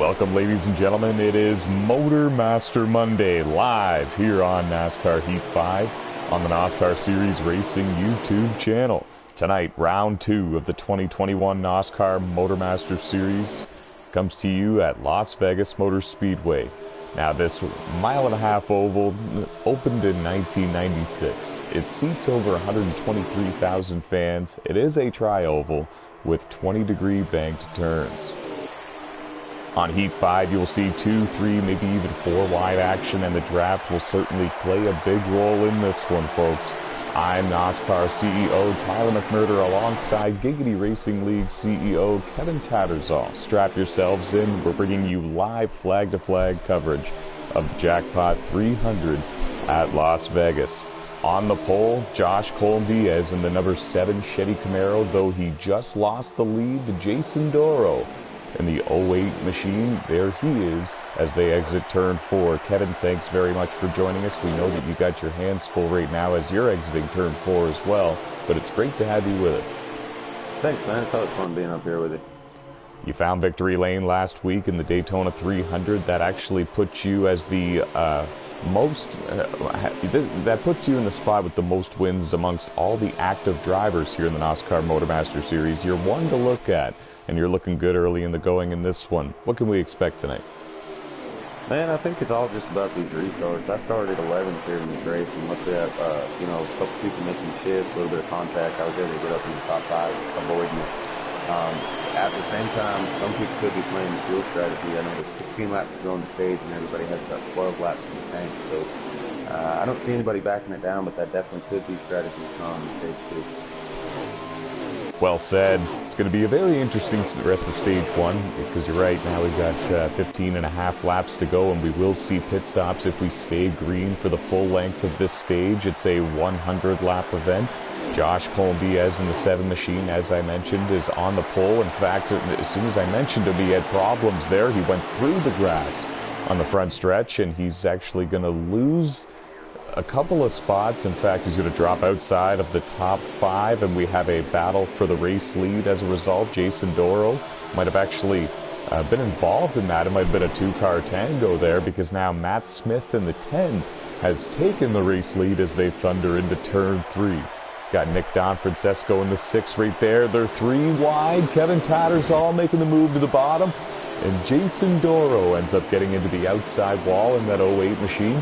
Welcome, ladies and gentlemen. It is Motor Master Monday, live here on NASCAR Heat 5 on the NOSSCAR Series Racing YouTube channel. Tonight, round 2 of the 2021 NOSSCAR Motor Master Series comes to you at Las Vegas Motor Speedway. Now, this mile-and-a-half oval opened in 1996. It seats over 123,000 fans. It is a tri-oval with 20-degree banked turns. On Heat 5, you'll see 2, 3, maybe even 4 wide action, and the draft will certainly play a big role in this one, folks. I'm NOSSCAR CEO Tyler McMurder alongside Giggity Racing League CEO Kevin Tattersall. Strap yourselves in. We're bringing you live flag-to-flag coverage of the Jackpot 300 at Las Vegas. On the pole, Josh Colton-Diaz in the number 7 Chevy Camaro, though he just lost the lead to Jason Doro in the 08 machine. There he is as they exit turn 4. Kevin, thanks very much for joining us. We know that you got your hands full right now as you're exiting turn 4 as well, but it's great to have you with us. Thanks, man. It's always fun being up here with you. You found victory lane last week in the Daytona 300. That actually puts you as the that puts you in the spot with the most wins amongst all the active drivers here in the NOSSCAR Motormaster Series. You're one to look at, and you're looking good early in the going in this one. What can we expect tonight? Man, I think it's all just about these restarts. I started 11th here in this race, and luckily, a couple people missing shifts, a little bit of contact. I was able to get up in the top 5, avoiding it. At the same time, some people could be playing the fuel strategy. I know there's 16 laps to go on the stage, and everybody has about 12 laps in the tank. So I don't see anybody backing it down, but that definitely could be strategy on stage 2. Well said. It's going to be a very interesting rest of stage 1, because you're right, now we've got 15 and a half laps to go, and we will see pit stops if we stay green for the full length of this stage. It's a 100-lap event. Josh Colton-Diaz in the 7 machine, as I mentioned, is on the pole. In fact, as soon as I mentioned him, he had problems there. He went through the grass on the front stretch, and he's actually going to lose a couple of spots. In fact, he's going to drop outside of the top 5, and we have a battle for the race lead as a result. Jason Doro might have actually been involved in that. It might have been a 2-car tango there, because now Matt Smith in the 10 has taken the race lead as they thunder into turn 3. Got Nick Francesco in the 6 right there. They're 3 wide. Kevin Tattersall making the move to the bottom. And Jason Doro ends up getting into the outside wall in that 08 machine.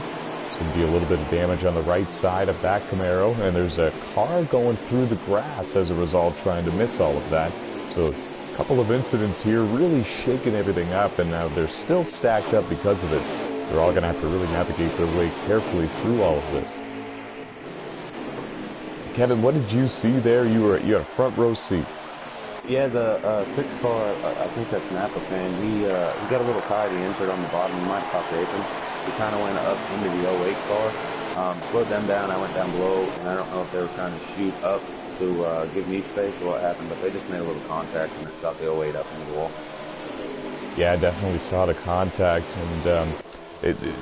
It's going to be a little bit of damage on the right side of that Camaro. And there's a car going through the grass as a result, trying to miss all of that. So a couple of incidents here really shaking everything up. And now they're still stacked up because of it. They're all going to have to really navigate their way carefully through all of this. Kevin, what did you see there? You had a front row seat. Yeah, the 6 car, I think that's Napa fan. He got a little tight. He entered on the bottom. He might have popped apron. He kind of went up into the 08 car. Slowed them down. I went down below, and I don't know if they were trying to shoot up to give me space or what happened, but they just made a little contact and it shot the 08 up into the wall. Yeah, I definitely saw the contact, and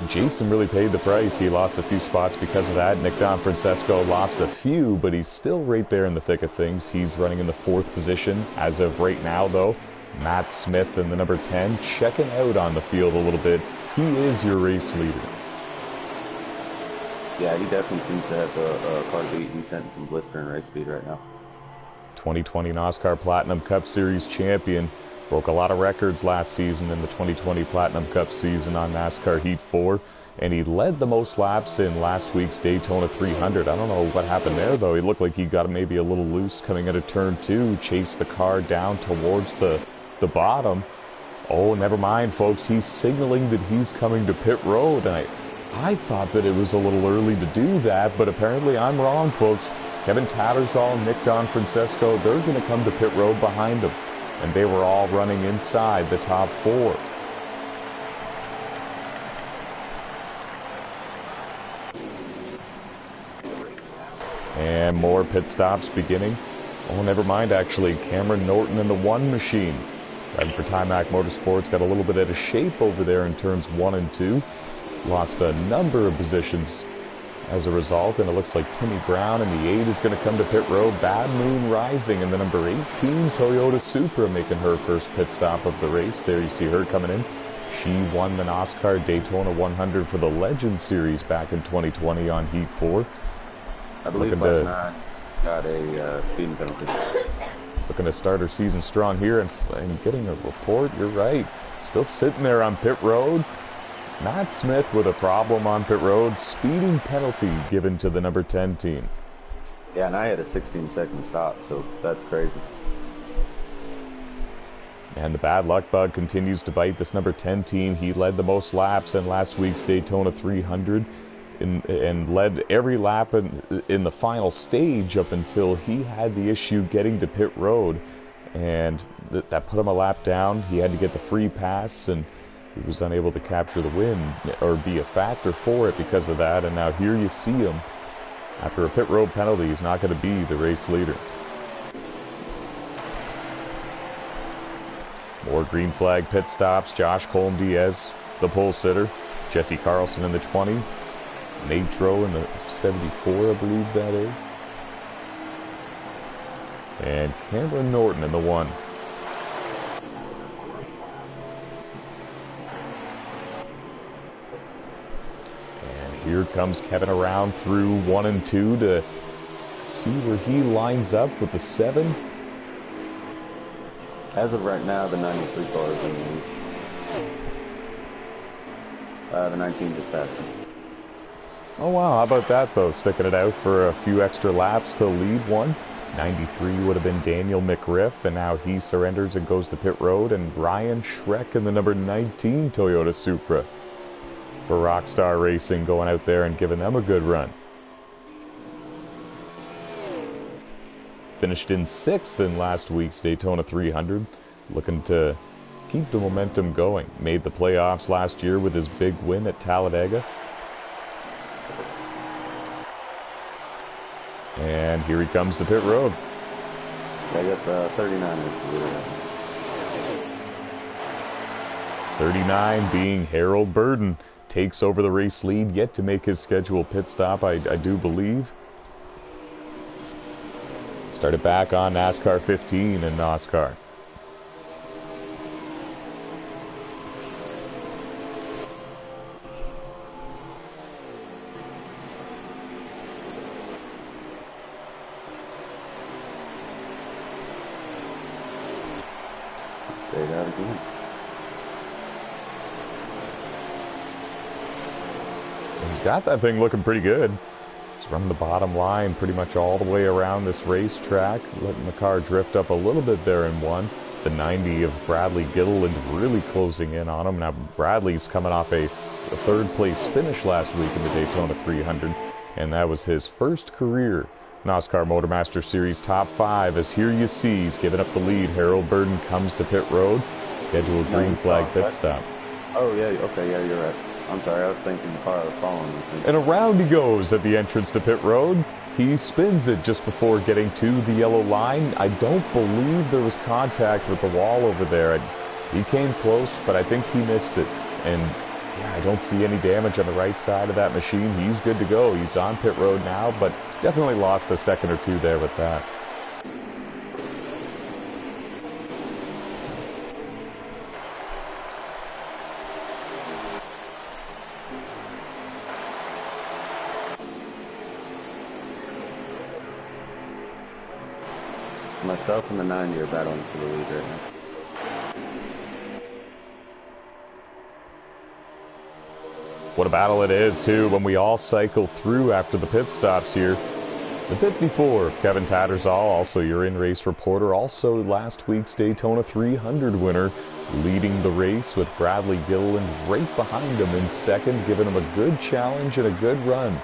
Jason really paid the price. He lost a few spots because of that. Nick Francesco lost a few, but he's still right there in the thick of things. He's running in the 4th position as of right now, though. Matt Smith in the number 10, checking out on the field a little bit. He is your race leader. Yeah, he definitely seems to have the car beat. He's sending some blistering race speed right now. 2020 NOSSCAR Platinum Cup Series champion. Broke a lot of records last season in the 2020 Platinum Cup season on NASCAR Heat 4, and he led the most laps in last week's Daytona 300. I don't know what happened there, though. He looked like he got maybe a little loose coming out of turn 2, chased the car down towards the bottom. Oh, never mind, folks. He's signaling that he's coming to pit road, and I thought that it was a little early to do that, but apparently I'm wrong, folks. Kevin Tattersall, Nick Francesco, they're going to come to pit road behind him. And they were all running inside the top 4. And more pit stops beginning. Oh, never mind, actually. Cameron Norton in the 1 machine. Driving for Timac Motorsports, got a little bit out of shape over there in turns 1 and 2. Lost a number of positions as a result, and it looks like Timmy Brown in the 8 is going to come to pit road. Bad Moon Rising in the number 18 Toyota Supra making her first pit stop of the race. There you see her coming in. She won the NOSSCAR Daytona 100 for the Legend Series back in 2020 on Heat 4. I believe last night got a speeding penalty. Looking to start her season strong here and getting a report. You're right. Still sitting there on pit road. Matt Smith with a problem on pit road. Speeding penalty given to the number 10 team. Yeah, and I had a 16-second stop, so that's crazy. And the bad luck bug continues to bite this number 10 team. He led the most laps in last week's Daytona 300 and led every lap in the final stage up until he had the issue getting to pit road. And that put him a lap down. He had to get the free pass, and he was unable to capture the win or be a factor for it because of that. And now here you see him. After a pit road penalty, he's not going to be the race leader. More green flag pit stops. Josh Colm-Diaz, the pole sitter. Jesse Carlson in the 20. Natro in the 74, I believe that is. And Cameron Norton in the 1. And here comes Kevin around through 1 and 2 to see where he lines up with the 7. As of right now, the 93 car is in the lead. The 19 just passed him. Oh wow, how about that though? Sticking it out for a few extra laps to lead one. 93 would have been Daniel McRiff, and now he surrenders and goes to pit road. And Ryan Schreck in the number 19 Toyota Supra for Rockstar Racing, going out there and giving them a good run. Finished in 6th in last week's Daytona 300, looking to keep the momentum going. Made the playoffs last year with his big win at Talladega. And here he comes to pit road. I got 39. 39 being Harold Burden. Takes over the race lead, yet to make his scheduled pit stop, I do believe. Started back on NASCAR 15 and NOSSCAR. Straight out again. He's got that thing looking pretty good. He's running the bottom line pretty much all the way around this racetrack, letting the car drift up a little bit there in 1. The 90 of Bradley Gittle and really closing in on him. Now Bradley's coming off a 3rd place finish last week in the Daytona 300, and that was his first career NOSSCAR Motormaster Series top 5. As here you see, he's giving up the lead. Harold Burden comes to pit road. Scheduled green flag pit stop. Oh yeah, okay, yeah, you're right. I'm sorry, I was thinking the car was following me. And around he goes at the entrance to pit road. He spins it just before getting to the yellow line. I don't believe there was contact with the wall over there. He came close, but I think he missed it. And yeah, I don't see any damage on the right side of that machine. He's good to go. He's on pit road now, but definitely lost a second or two there with that. Myself and the 90 are battling for the lead right now. What a battle it is, too, when we all cycle through after the pit stops here. It's the pit before Kevin Tattersall, also your in-race reporter, also last week's Daytona 300 winner, leading the race with Bradley Gilliland right behind him in 2nd, giving him a good challenge and a good run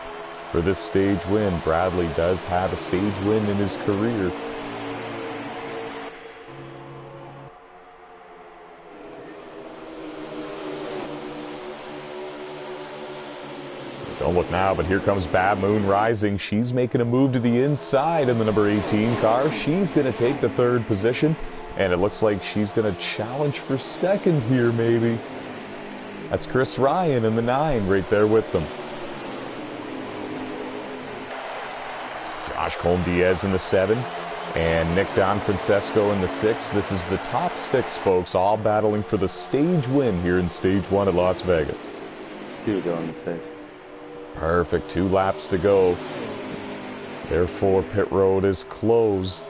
for this stage win. Bradley does have a stage win in his career. Don't look now, but here comes Bab Moon Rising. She's making a move to the inside in the number 18 car. She's going to take the 3rd position, and it looks like she's going to challenge for 2nd here, maybe. That's Chris Ryan in the 9 right there with them. Josh Colm-Diaz in the 7. And Nick Don Francesco in the 6th. This is the top 6, folks, all battling for the stage win here in stage 1 at Las Vegas. 2 going to 6. Perfect. 2 laps to go. Therefore, pit road is closed.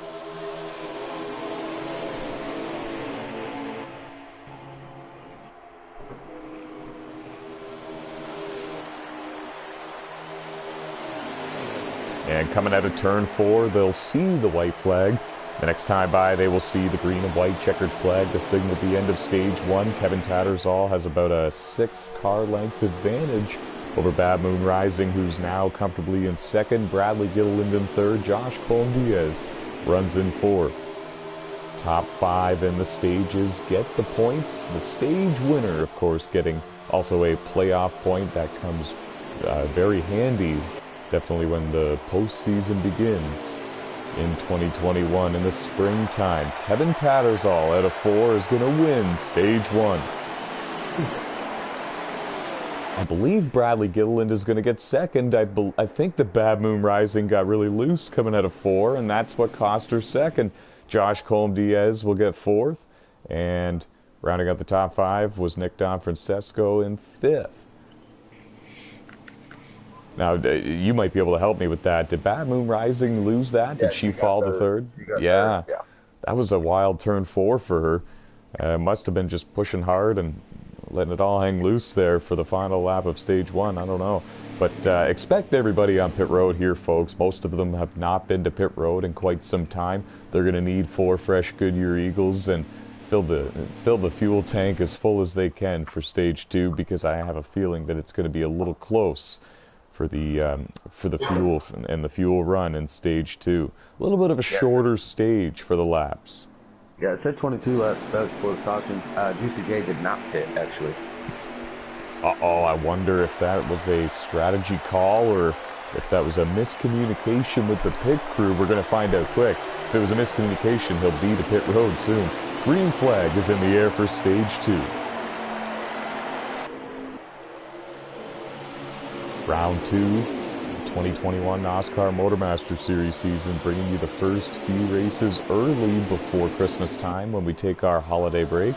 And coming out of turn 4, they'll see the white flag. The next time by, they will see the green and white checkered flag to signal the end of stage 1. Kevin Tattersall has about a 6-car length advantage over Bad Moon Rising, who's now comfortably in 2nd. Bradley Gilliland in 3rd. Josh Colm-Diaz runs in 4th. Top 5 in the stages get the points. The stage winner, of course, getting also a playoff point. That comes very handy, definitely when the postseason begins in 2021 in the springtime. Kevin Tattersall out of 4 is going to win stage 1. I believe Bradley Gilliland is going to get 2nd. I think the Bad Moon Rising got really loose coming out of 4, and that's what cost her 2nd. Josh Colm-Diaz will get 4th, and rounding out the top 5 was Nick Don Francesco in 5th. Now, you might be able to help me with that. Did Bad Moon Rising lose that? Did she fall to 3rd? Yeah. That was a wild turn 4 for her. Must have been just pushing hard and letting it all hang loose there for the final lap of stage 1. I don't know. But expect everybody on pit road here, folks. Most of them have not been to pit road in quite some time. They're going to need 4 fresh Goodyear Eagles and fill the fuel tank as full as they can for stage 2, because I have a feeling that it's going to be a little close for the fuel and the fuel run in stage 2. A little bit of a shorter stage for the laps. Yeah, it said 22 laps. That was for the caution. Juicy J did not pit, actually. Uh-oh, I wonder if that was a strategy call or if that was a miscommunication with the pit crew. We're going to find out quick. If it was a miscommunication, he'll be to pit road soon. Green flag is in the air for stage 2. Round 2, 2021 NASCAR Motormaster Series season, bringing you the first few races early before Christmas time when we take our holiday break.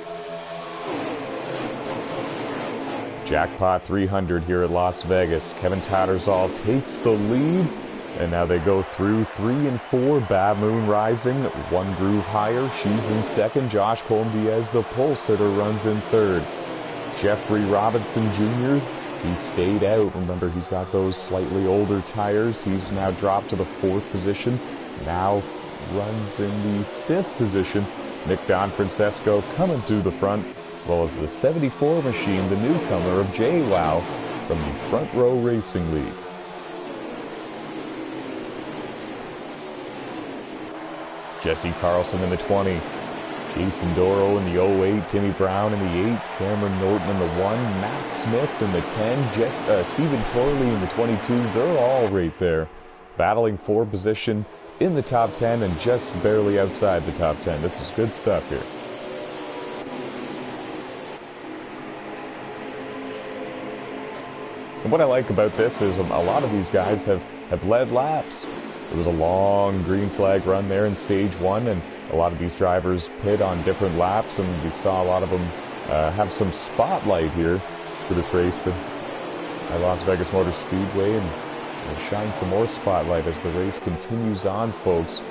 Jackpot 300 here at Las Vegas. Kevin Tattersall takes the lead, and now they go through 3 and 4. Bad Moon Rising, 1 groove higher. She's in 2nd. Josh Colm-Diaz, the pole sitter, runs in 3rd. Jeffrey Robinson Jr., he stayed out. Remember, he's got those slightly older tires. He's now dropped to the 4th position. Now runs in the 5th position. Nick Don Francesco coming through the front, as well as the 74 machine, the newcomer of JWoww from the Front Row Racing League. Jesse Carlson in the 20. Jason Doro in the 08, Timmy Brown in the 8, Cameron Norton in the 1, Matt Smith in the 10, Stephen Corley in the 22. They're all right there, battling for position in the top 10 and just barely outside the top 10. This is good stuff here. And what I like about this is a lot of these guys have led laps. It was a long green flag run there in stage 1, and a lot of these drivers pit on different laps, and we saw a lot of them have some spotlight here for this race at Las Vegas Motor Speedway, and we'll shine some more spotlight as the race continues on, folks.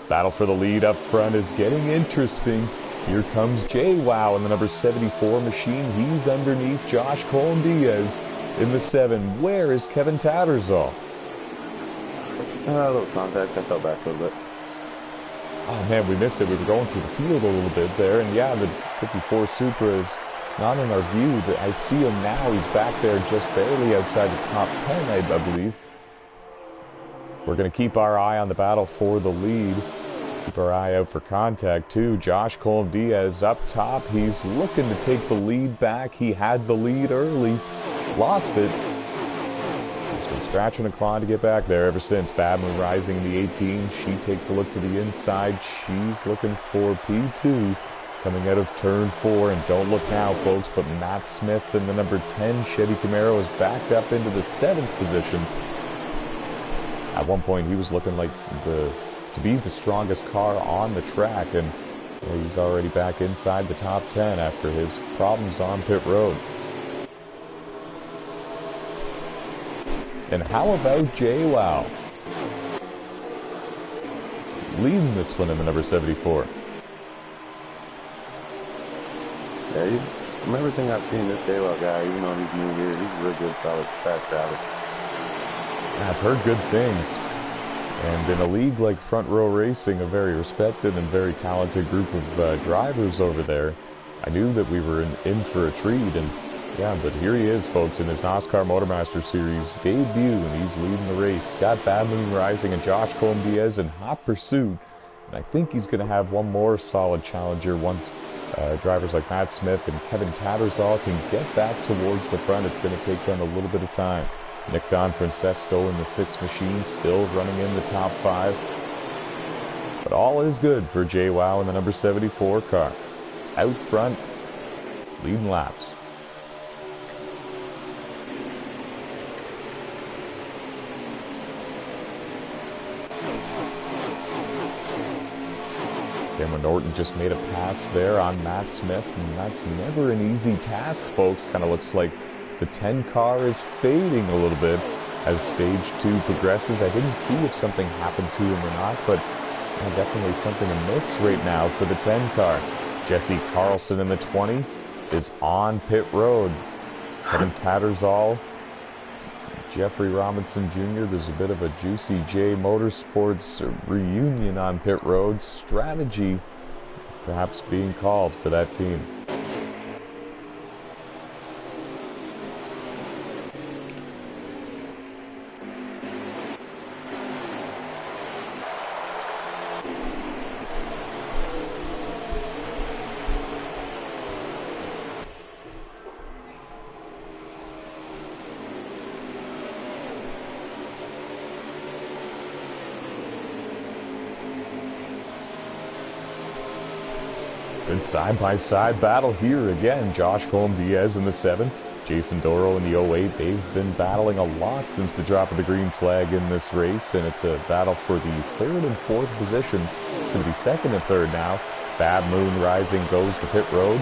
Battle for the lead up front is getting interesting. Here comes JWoww in the number 74 machine. He's underneath Josh Colm-Diaz in the 7. Where is Kevin Tattersall? A little contact. I fell back a little bit. Oh man, we missed it. We were going through the field a little bit there, and yeah, the 54 Supra is not in our view. I see him now. He's back there just barely outside the top 10, I believe. We're going to keep our eye on the battle for the lead. Keep our eye out for contact too. Josh Colm-Diaz up top. He's looking to take the lead back. He had the lead early, lost it. He's been scratching and clawing to get back there ever since. Bad Moon Rising in the 18. She takes a look to the inside. She's looking for P2 coming out of turn 4. And don't look now, folks, but Matt Smith in the number 10 Chevy Camaro is backed up into the 7th position. At one point, he was looking like to be the strongest car on the track, and he's already back inside the top 10 after his problems on pit road. And how about JWoww? Leading this one in the number 74. Yeah, from everything I've seen, this JWoww guy, even though he's new here, he's a real good, solid, fast driver. I've heard good things. And in a league like Front Row Racing, a very respected and very talented group of drivers over there, I knew that we were in for a treat. And yeah, but here he is, folks, in his NOSSCAR Motormaster Series debut, and he's leading the race. He's got Bad Moon Rising and Josh Colm-Diaz in hot pursuit. And I think he's going to have one more solid challenger once drivers like Matt Smith and Kevin Tattersall can get back towards the front. It's going to take them a little bit of time. Nick Don Francesco in the 6 machine, still running in the top 5. But all is good for JWoww in the number 74 car. Out front, leading laps. Cameron Norton just made a pass there on Matt Smith, and that's never an easy task, folks. Kind of looks like the 10 car is fading a little bit as stage 2 progresses. I didn't see if something happened to him or not, but definitely something amiss right now for the 10 car. Jesse Carlson in the 20 is on pit road. Kevin Tattersall, Jeffrey Robinson Jr. There's a bit of a Juicy J Motorsports reunion on pit road. Strategy perhaps being called for that team. And side-by-side battle here again. Josh Colm-Diaz in the 7, Jason Doro in the 08. They've been battling a lot since the drop of the green flag in this race, and it's a battle for the 3rd and 4th positions. It's going to be 2nd and 3rd now. Bad Moon Rising goes to pit road.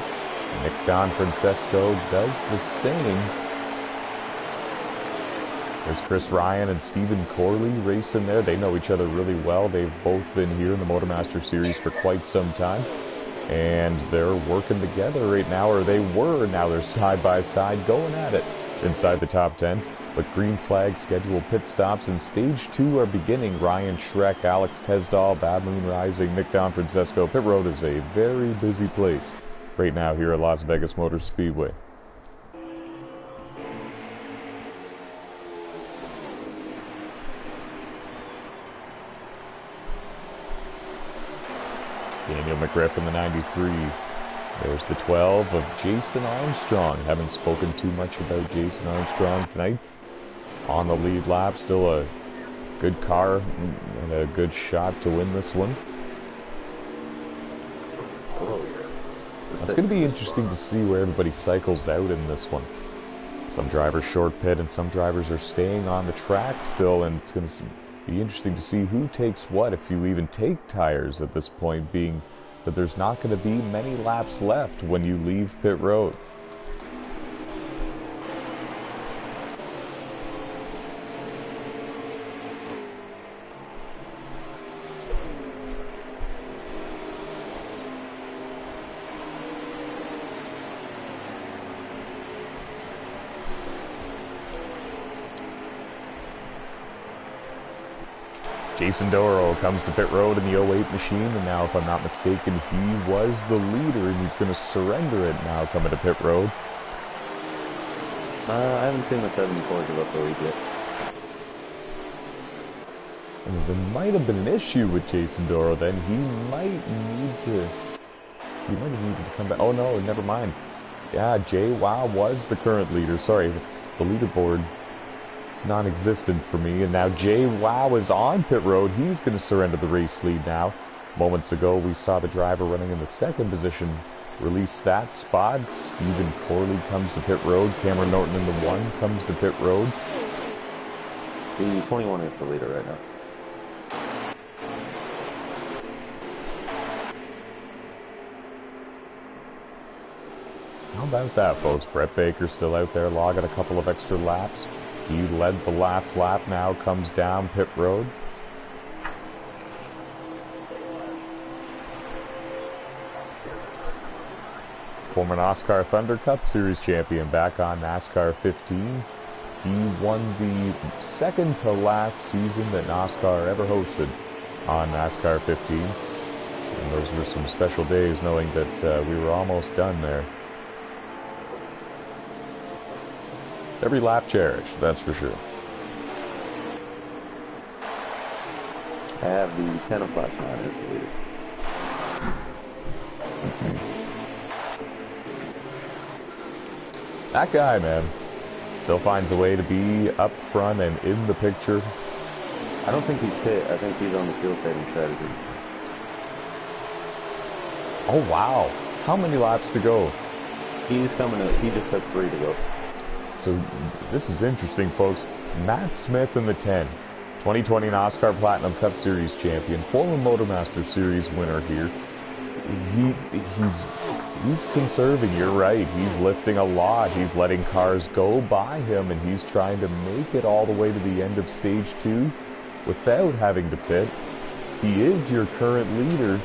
Nick Don Francesco does the same. There's Chris Ryan and Stephen Corley racing there. They know each other really well. They've both been here in the Motormaster Series for quite some time. And they're working together right now, or they were. Now they're side by side going at it inside the top 10. But green flag scheduled pit stops in stage 2 are beginning. Ryan Schreck, Alex Tesdall, Bad Moon Rising, Nick Don Francesco. Pit road is a very busy place right now here at Las Vegas Motor Speedway. Daniel McGriff in the 93. There's the 12 of Jason Armstrong. Haven't spoken too much about Jason Armstrong tonight. On the lead lap, still a good car and a good shot to win this one. It's going to be interesting to see where everybody cycles out in this one. Some drivers short pit and some drivers are staying on the track still, and it's going to be interesting to see who takes what, if you even take tires at this point, being that there's not going to be many laps left when you leave pit road. Jason Doro comes to pit road in the 08 machine, and now, if I'm not mistaken, he was the leader, and he's going to surrender it now coming to pit road. I haven't seen the 74 give up the lead yet. And there might have been an issue with Jason Doro then. He might have needed to come back. Oh no, never mind. Yeah, JWoww was the current leader. Sorry, the leaderboard non-existent for me, and now JWoww is on pit road. He's going to surrender the race lead now. Moments ago we saw the driver running in the 2nd position release that spot. Stephen Corley comes to pit road. Cameron Norton in the 1 comes to pit road. The 21 is the leader right now. How about that, folks? Brett Baker still out there logging a couple of extra laps. He led the last lap, now comes down pit road. Former NOSSCAR Thunder Cup Series champion back on NASCAR 15. He won the second to last season that NOSSCAR ever hosted on NASCAR 15. And those were some special days knowing that we were almost done there. Every lap cherished, that's for sure. I have the 10 of Flash 9 as the leader. That guy, man, still finds a way to be up front and in the picture. I don't think he's pit. I think he's on the fuel saving strategy. Oh, wow. How many laps to go? He's coming up. He just took 3 to go. So this is interesting, folks. Matt Smith in the 10. 2020 NOSSCAR Platinum Cup Series champion. Former Motormaster Series winner here. He's conserving, you're right. He's lifting a lot. He's letting cars go by him, and he's trying to make it all the way to the end of stage 2 without having to pit. He is your current leader,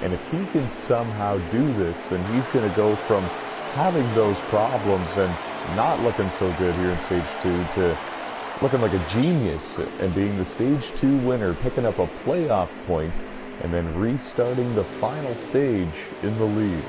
and if he can somehow do this, then he's going to go from having those problems and not looking so good here in stage 2 to looking like a genius and being the stage 2 winner, picking up a playoff point, and then restarting the final stage in the lead.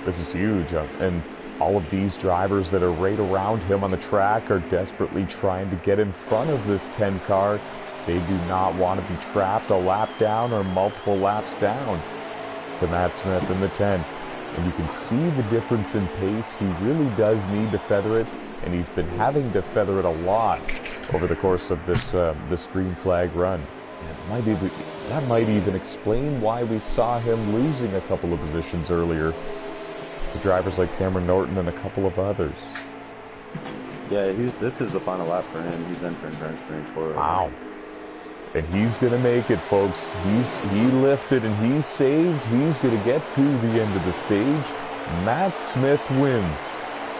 This is huge, and all of these drivers that are right around him on the track are desperately trying to get in front of this 10 car. They do not want to be trapped a lap down or multiple laps down to Matt Smith in the 10. And you can see the difference in pace. He really does need to feather it, and he's been having to feather it a lot over the course of this green flag run. That might even explain why we saw him losing a couple of positions earlier to drivers like Cameron Norton and a couple of others. Yeah, this is the final lap for him. He's entering turn screen 4. Wow. And he's going to make it, folks. He lifted and he saved. He's going to get to the end of the stage. Matt Smith wins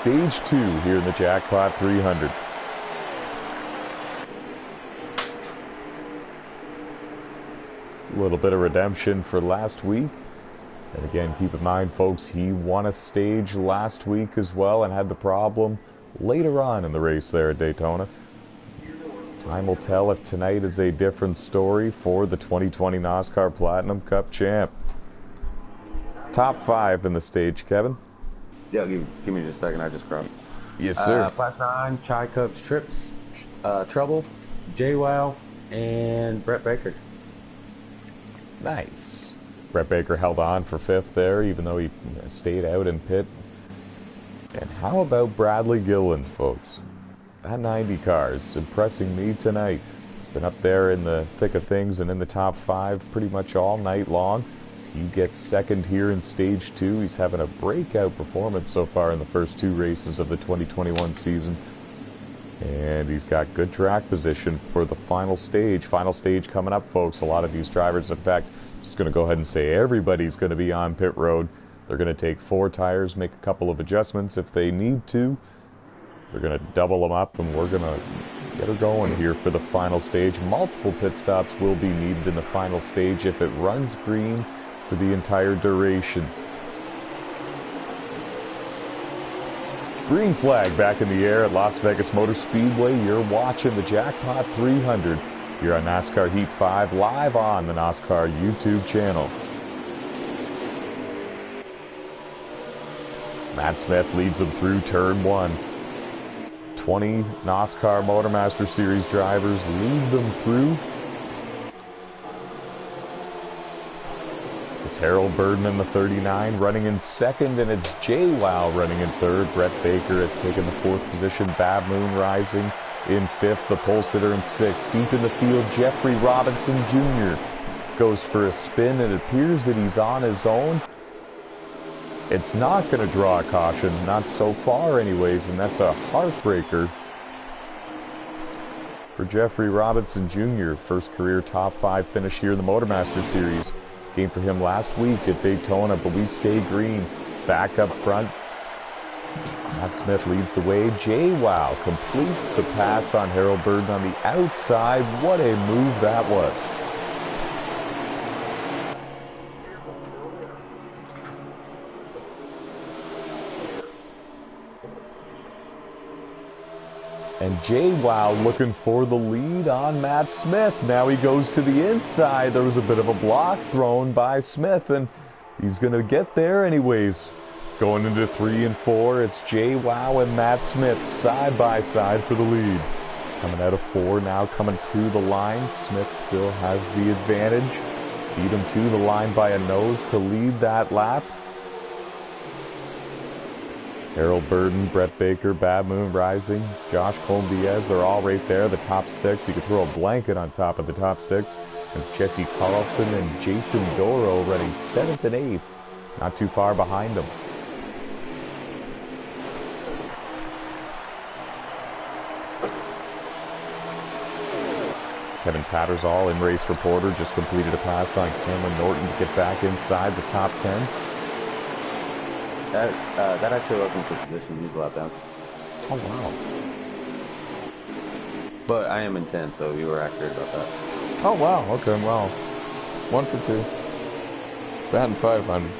stage 2 here in the Jackpot 300. A little bit of redemption for last week. And again, keep in mind, folks, he won a stage last week as well and had the problem later on in the race there at Daytona. Time will tell if tonight is a different story for the 2020 NOSSCAR Platinum Cup champ. Top 5 in the stage, Kevin. Yeah, give me just a second. I just crossed. Yes, sir. Flash 9, Chai Cubs, Trips, Trouble, JWoww, and Brett Baker. Nice. Brett Baker held on for 5th there, even though he stayed out in pit. And how about Bradley Gillen, folks? That 90 car is impressing me tonight. It's been up there in the thick of things and in the top 5 pretty much all night long. He gets 2nd here in stage 2. He's having a breakout performance so far in the first 2 races of the 2021 season. And he's got good track position for the final stage. Final stage coming up, folks. A lot of these drivers, in fact, just going to go ahead and say everybody's going to be on pit road. They're going to take 4 tires, make a couple of adjustments if they need to. They're going to double them up, and we're going to get her going here for the final stage. Multiple pit stops will be needed in the final stage if it runs green for the entire duration. Green flag back in the air at Las Vegas Motor Speedway. You're watching the Jackpot 300 here on NASCAR Heat 5 live on the NOSSCAR YouTube channel. Matt Smith leads them through turn 1. 20 NOSSCAR Motormaster Series drivers lead them through. It's Harold Burden in the 39 running in 2nd, and it's JWoww running in 3rd. Brett Baker has taken the 4th position. Bab Moon rising in 5th. The pole sitter in 6th. Deep in the field, Jeffrey Robinson Jr. goes for a spin. It appears that he's on his own. It's not going to draw a caution, not so far anyways, and that's a heartbreaker for Jeffrey Robinson Jr. First career top 5 finish here in the Motormaster Series. Game for him last week at Daytona, but we stay green. Back up front. Matt Smith leads the way. J-Wow completes the pass on Harold Burton on the outside. What a move that was. And J-Wow looking for the lead on Matt Smith. Now he goes to the inside. There was a bit of a block thrown by Smith, and he's going to get there anyways. Going into 3 and 4, it's J-Wow and Matt Smith side by side for the lead. Coming out of 4 now, coming to the line. Smith still has the advantage. Beat him to the line by a nose to lead that lap. Harold Burton, Brett Baker, Bad Moon Rising, Josh Colm-Diaz, they're all right there. The top 6, you could throw a blanket on top of the top 6. It's Jesse Carlson and Jason Doro running 7th and 8th. Not too far behind them. Kevin Tattersall, in-race reporter, just completed a pass on Cameron Norton to get back inside the top 10. That actually wasn't the position. He's a lap down. Oh, wow. But I am in 10th, so you were accurate about that. Oh, wow. Okay, wow. 1 for 2. Batting 500.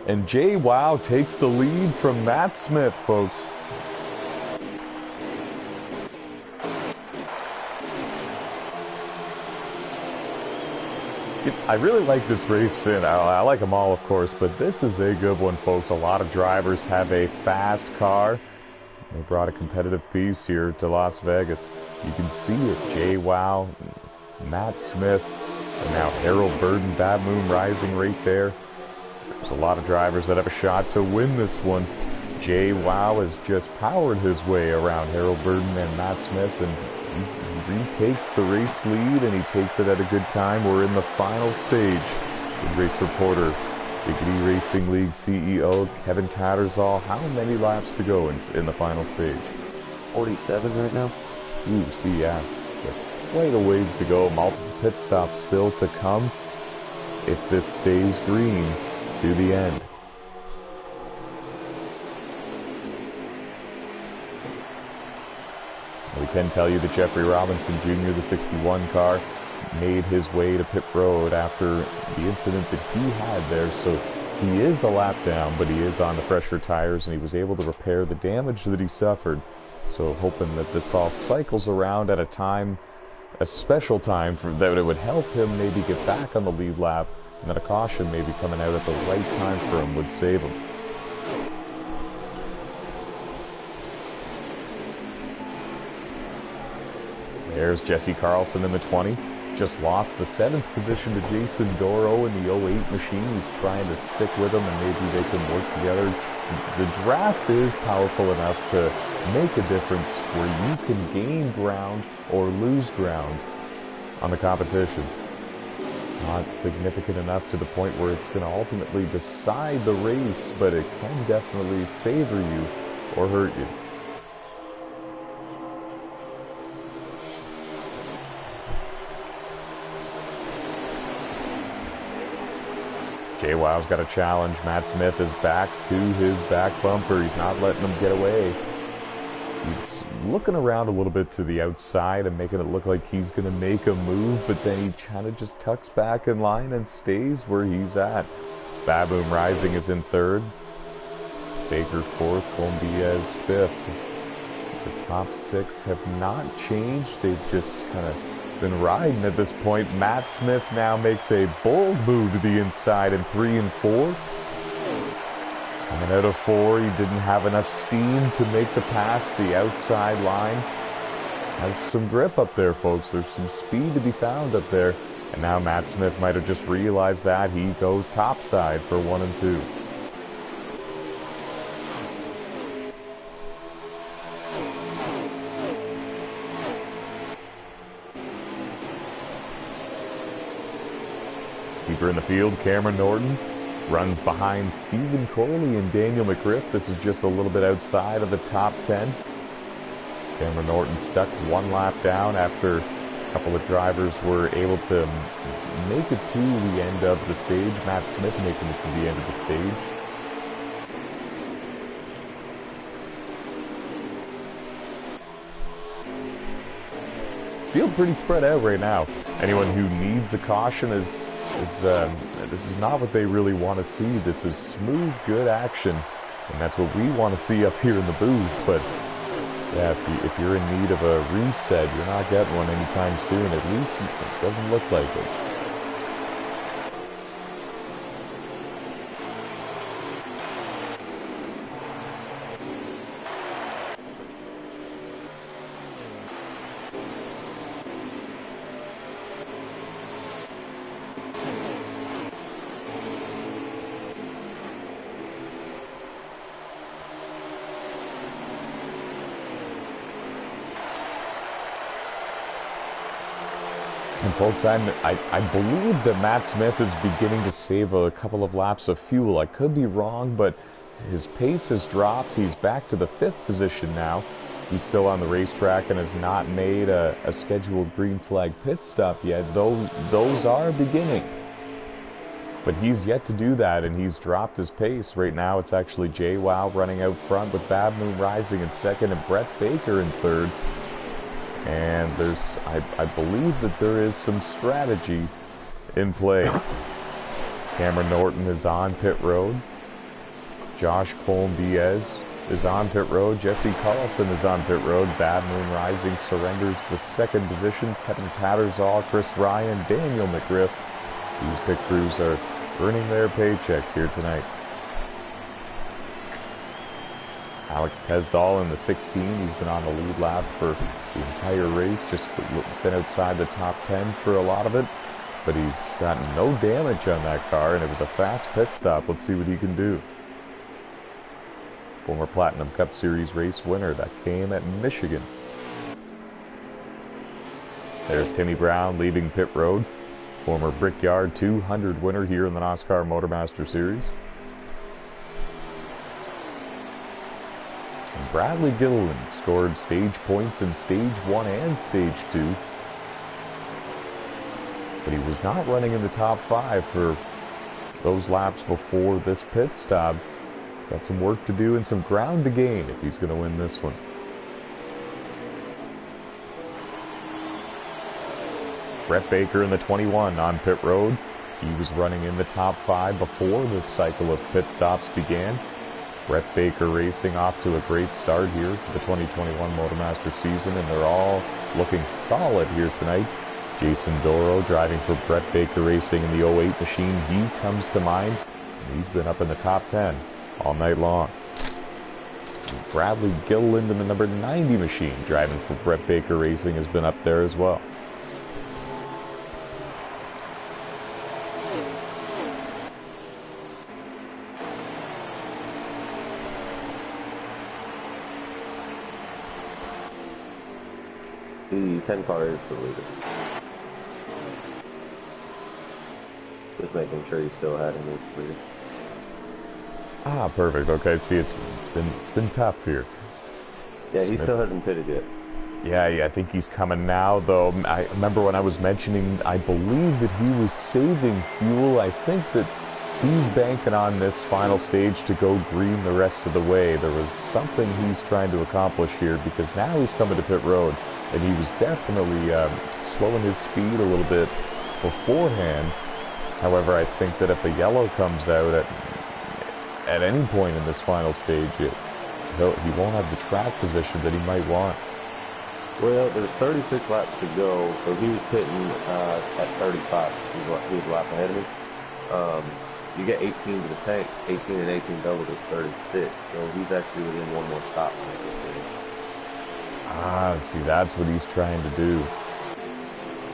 And J-Wow takes the lead from Matt Smith, folks. I really like this race, and I like them all, of course, but this is a good one, folks. A lot of drivers have a fast car. They brought a competitive piece here to Las Vegas. You can see it. J-Wow, Matt Smith, and now Harold Burton, Bad Moon Rising right there. There's a lot of drivers that have a shot to win this one. J-Wow has just powered his way around Harold Burton and Matt Smith, and he retakes the race lead, and he takes it at a good time. We're in the final stage. Good race reporter, Big D Racing League CEO Kevin Tattersall. How many laps to go in the final stage? 47 right now. Ooh, see, yeah. Quite a ways to go. Multiple pit stops still to come if this stays green to the end. We can tell you that Jeffrey Robinson Jr., the 61 car, made his way to pit road after the incident that he had there. So he is a lap down, but he is on the fresher tires, and he was able to repair the damage that he suffered. So hoping that this all cycles around at a special time, that it would help him maybe get back on the lead lap, and that a caution maybe coming out at the right time for him would save him. There's Jesse Carlson in the 20. Just lost the 7th position to Jason Doro in the 08 machine. He's trying to stick with him, and maybe they can work together. The draft is powerful enough to make a difference where you can gain ground or lose ground on the competition. It's not significant enough to the point where it's going to ultimately decide the race, but it can definitely favor you or hurt you. J-Wow's got a challenge. Matt Smith is back to his back bumper. He's not letting him get away. He's looking around a little bit to the outside and making it look like he's going to make a move, but then he kind of just tucks back in line and stays where he's at. Baboom Rising is in 3rd. Baker 4th. Colm-Diaz 5th. The top 6 have not changed. They've just kind of been riding at this point. Matt Smith now makes a bold move to the inside in 3 and 4. Coming out of 4, he didn't have enough steam to make the pass. The outside line has some grip up there, folks. There's some speed to be found up there. And now Matt Smith might have just realized that. He goes topside for 1 and 2. Keeper in the field, Cameron Norton runs behind Stephen Corley and Daniel McGriff. This is just a little bit outside of the top 10. Cameron Norton stuck one lap down after a couple of drivers were able to make it to the end of the stage. Matt Smith making it to the end of the stage. Field pretty spread out right now. Anyone who needs a caution this is not what they really want to see. This is smooth, good action, and that's what we want to see up here in the booth. But yeah, if you're in need of a reset, you're not getting one anytime soon. At least it doesn't look like it. And folks, I believe that Matt Smith is beginning to save a couple of laps of fuel. I could be wrong, but his pace has dropped. He's back to the 5th position now. He's still on the racetrack and has not made a scheduled green flag pit stop yet. Those are beginning. But he's yet to do that, and he's dropped his pace. Right now, it's actually JWoww running out front with Bad Moon Rising in 2nd and Brett Baker in 3rd. And I believe that there is some strategy in play. Cameron Norton is on pit road. Josh Colm-Diaz is on pit road. Jesse Carlson is on pit road. Bad Moon Rising surrenders the 2nd position. Kevin Tattersall, Chris Ryan, Daniel McGriff. These pit crews are earning their paychecks here tonight. Alex Tesdall in the 16. He's been on the lead lap for the entire race. Just been outside the top 10 for a lot of it. But he's gotten no damage on that car, and it was a fast pit stop. Let's see what he can do. Former Platinum Cup Series race winner. That came at Michigan. There's Timmy Brown leaving pit road. Former Brickyard 200 winner here in the NOSSCAR Motormaster Series. Bradley Gilliland scored stage points in stage 1 and stage 2. But he was not running in the top 5 for those laps before this pit stop. He's got some work to do and some ground to gain if he's going to win this one. Brett Baker in the 21 on pit road. He was running in the top 5 before this cycle of pit stops began. Brett Baker racing off to a great start here for the 2021 Motormaster season, and they're all looking solid here tonight. Jason Doro driving for Brett Baker Racing in the 08 machine. He comes to mind, and he's been up in the top 10 all night long. And Bradley Gilliland in the number 90 machine driving for Brett Baker Racing has been up there as well. The 10 car is the leader. Just making sure he still had him as the leader. Ah, perfect. Okay, see, it's been tough here. Yeah, he still hasn't pitted yet. Yeah, I think he's coming now, though. I remember when I was mentioning, I believe that he was saving fuel. I think that he's banking on this final stage to go green the rest of the way. There was something he's trying to accomplish here, because now he's coming to pit road. And he was definitely slowing his speed a little bit beforehand. However, I think that if a yellow comes out at any point in this final stage, he won't have the track position that he might want. Well, there's 36 laps to go, so he was pitting at 35. He was a lap ahead of me. You get 18 to the tank, 18 and 18 double is 36, so he's actually within one more stop to make it finish. Ah, see, that's what he's trying to do.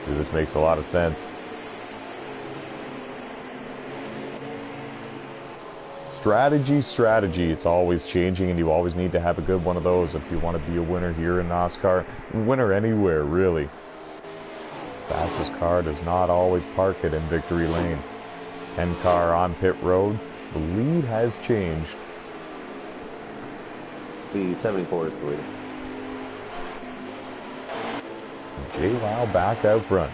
See, this makes a lot of sense. Strategy. It's always changing, and you always need to have a good one of those if you want to be a winner here in NOSSCAR. Winner anywhere, really. Fastest car does not always park it in victory lane. 10 car on pit road. The lead has changed. The 74 is the leader. JWoww back out front.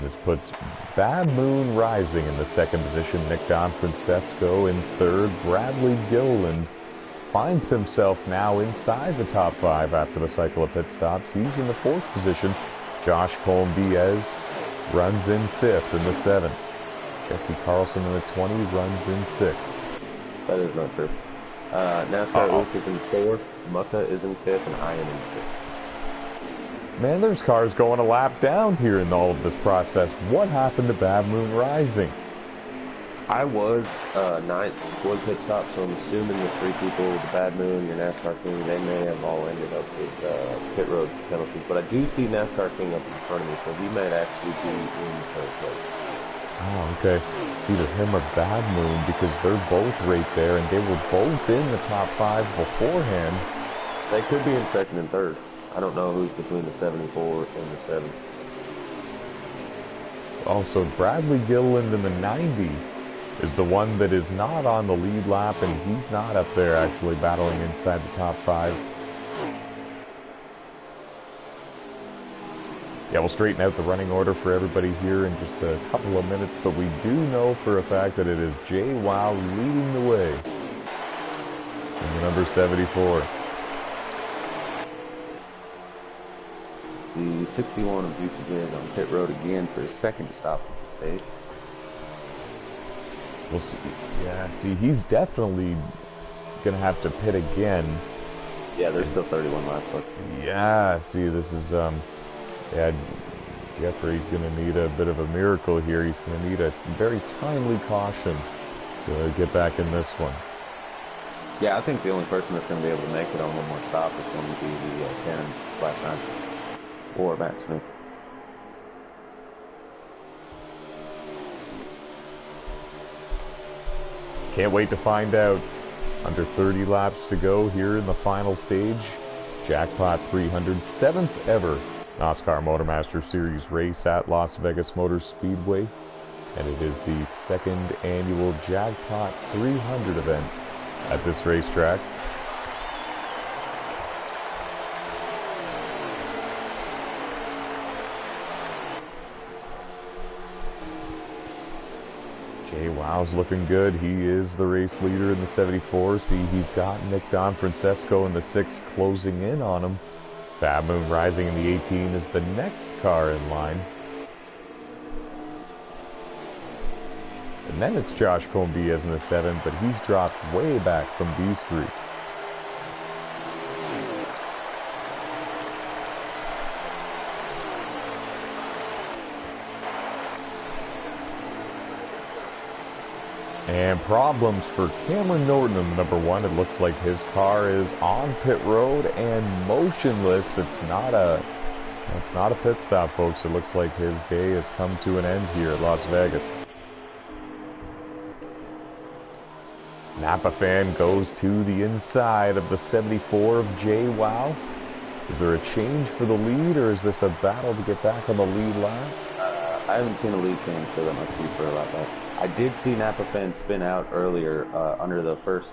This puts Bad Moon Rising in the second position. Nick Francesco in third. Bradley Gilliland finds himself now inside the top 5 after the cycle of pit stops. He's in the 4th position. Josh Colm-Diaz runs in 5th in the 7th. Jesse Carlson in the 20 runs in 6th. That is not true. NASCAR Luke is in 4th, Mucka is in 5th, and I am in 6th. Man, there's cars going a lap down here in all of this process. What happened to Bad Moon Rising? I was 9th one pit stop, so I'm assuming the 3 people, the Bad Moon, your NASCAR King, they may have all ended up with pit road penalties. But I do see NASCAR King up in front of me, so he might actually be in 3rd place. Oh, okay. It's either him or Bad Moon because they're both right there, and they were both in the top 5 beforehand. They could be in 2nd and 3rd. I don't know who's between the 74 and the 7. Also, Bradley Gilliland in the 90 is the one that is not on the lead lap, and he's not up there actually battling inside the top 5. Yeah, we'll straighten out the running order for everybody here in just a couple of minutes, but we do know for a fact that it is JWoww leading the way in the number 74. The 61 of Juicy Jizz on pit road again for his 2nd stop at the stage. We'll see. Yeah, see, he's definitely going to have to pit again. Yeah, there's still 31 laps left. Yeah, see, this is, yeah, Jeffrey's going to need a bit of a miracle here. He's going to need a very timely caution to get back in this one. Yeah, I think the only person that's going to be able to make it on one more stop is going to be the 10 Black 9 or Matt Smith. Can't wait to find out. Under 30 laps to go here in the final stage. Jackpot 300, 7th ever NOSSCAR Motormaster Series race at Las Vegas Motor Speedway. And it is the 2nd annual Jackpot 300 event at this racetrack. JWoww's looking good. He is the race leader in the 74. See, he's got Nick Francesco in the 6 closing in on him. Bad Moon Rising in the 18 is the next car in line. And then it's Josh Colm-Diaz in the 7, but he's dropped way back from these 3. And problems for Cameron Norton in the number 1. It looks like his car is on pit road and motionless. It's not a pit stop, folks. It looks like his day has come to an end here at Las Vegas. Napa fan goes to the inside of the 74 of JWoww. Is there a change for the lead, or is this a battle to get back on the lead lap? I haven't seen a lead change, so that must be for a lap back. I did see Napa fan spin out earlier under the first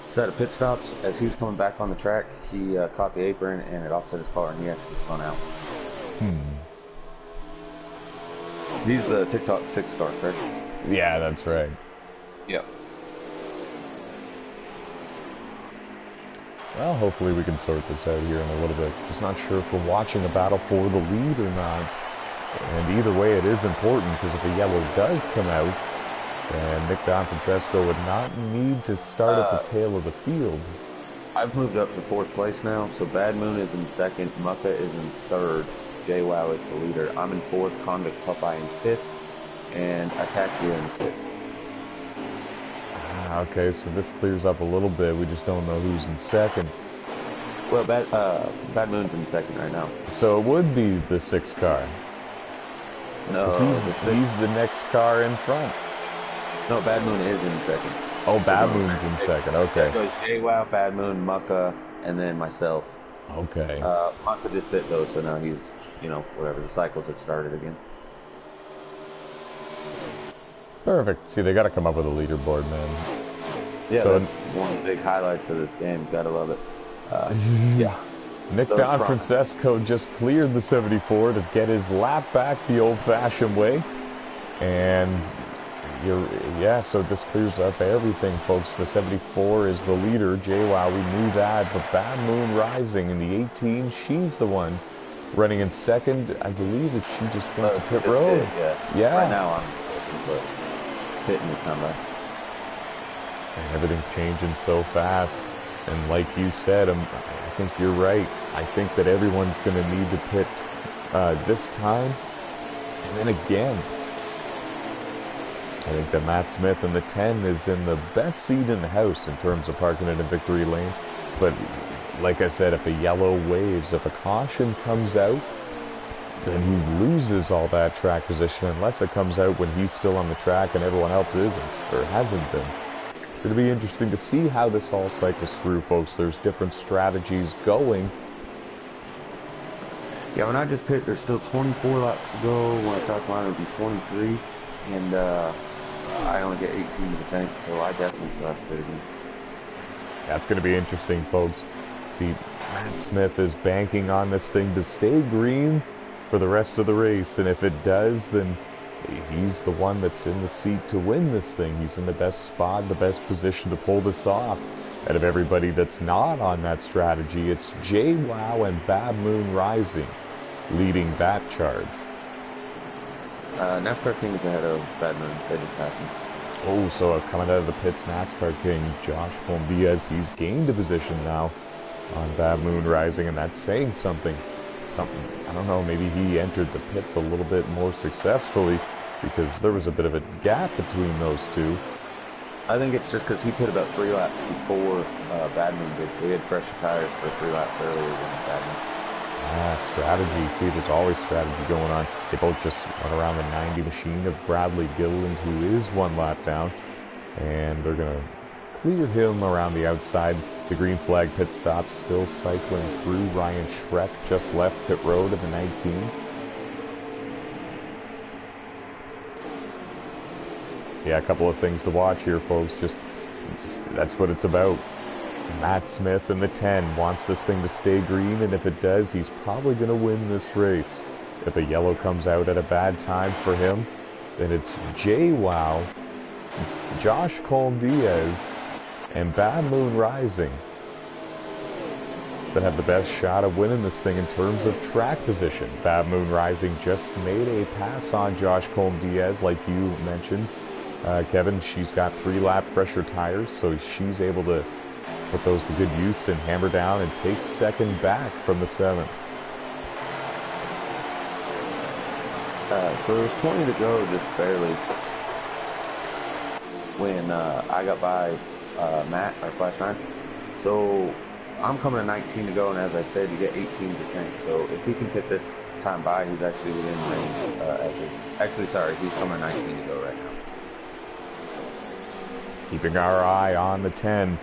set of pit stops. As he was coming back on the track, he caught the apron and it offset his car, and he actually spun out. He's the TikTok 6 car, correct? Yeah, that's right. Yep. Well, hopefully we can sort this out here in a little bit. Just not sure if we're watching a battle for the lead or not. And either way, it is important, because if a yellow does come out, then Nick Francesco would not need to start at the tail of the field. I've moved up to 4th place now, so Bad Moon is in 2nd, Mucka is in 3rd, JWoww is the leader. I'm in 4th, Convict Popeye in 5th, and Ataxia in 6th. Okay, so this clears up a little bit. We just don't know who's in 2nd. Well, Bad Moon's in 2nd right now. So it would be the 6 car. No, he's the next car in front. No, Bad Moon is in 2nd. Oh, We're Bad going Moon's in second. Yeah, Okay. it goes JWoww, Bad Moon, Mucka, and then myself. Okay. Mucka just bit though, so now he's, you know, whatever. The cycles have started again. Perfect. See, they got to come up with a leaderboard, man. Yeah, So, that's one of the big highlights of this game. Gotta love it. Yeah. Nick Those Don promise. Francesco just cleared the 74 to get his lap back the old-fashioned way. And so this clears up everything, folks. The 74 is the leader. JWoww, we knew that. But Bad Moon Rising in the 18, she's the one running in second. I believe that she just went to pit road. Yeah. Right now I'm but pitting this time back. And everything's changing so fast. And like you said, I think you're right. I think that everyone's going to need to pit this time. And then again. I think that Matt Smith in the 10 is in the best seat in the house in terms of parking it in victory lane. But like I said, if a yellow waves, if a caution comes out, then he loses all that track position unless it comes out when he's still on the track and everyone else isn't or hasn't been. It's going to be interesting to see how this all cycles through, folks. There's different strategies going. Yeah, when I just picked, there's still 24 laps to go. When I cross the line, it would be 23. And I only get 18 to the tank, so I definitely still have to pit again. That's going to be interesting, folks. See, Matt Smith is banking on this thing to stay green for the rest of the race, and if it does, then he's the one that's in the seat to win this thing. He's in the best spot, the best position to pull this off. Out of everybody that's not on that strategy, it's JWoww and Bad Moon Rising leading that charge. NASCAR King is ahead of Bad Moon. They just passed me. Oh, so coming out of the pits, NASCAR King, Josh Diaz, he's gained a position now on Bad Moon Rising, and that's saying something. I don't know, maybe he entered the pits a little bit more successfully because there was a bit of a gap between those two. I think it's just because he put about 3 laps before Bad Moon did, so he had fresh tires for 3 laps earlier than Bad Moon. Strategy. See, there's always strategy going on. They both just run around the 90 machine of Bradley Gilliland, who is 1 lap down, and they're going to clear him around the outside. The green flag pit stop still cycling through. Ryan Schreck just left pit road at the 19. Yeah, a couple of things to watch here, folks. That's what it's about. Matt Smith in the 10 wants this thing to stay green, and if it does, he's probably going to win this race. If a yellow comes out at a bad time for him, then it's JWoww, Josh Diaz, and Bad Moon Rising that have the best shot of winning this thing in terms of track position. Bad Moon Rising just made a pass on Josh Diaz, like you mentioned. Kevin, she's got 3-lap fresher tires, so she's able to put those to good use and hammer down and take second back from the 7th. So there's 20 to go, just barely, when I got by Matt, our Flash 9. So I'm coming to 19 to go, and as I said, you get 18 to tank. So if he can pit this time by, he's actually within range. Actually, sorry, he's coming to 19 to go right now. Keeping our eye on the 10.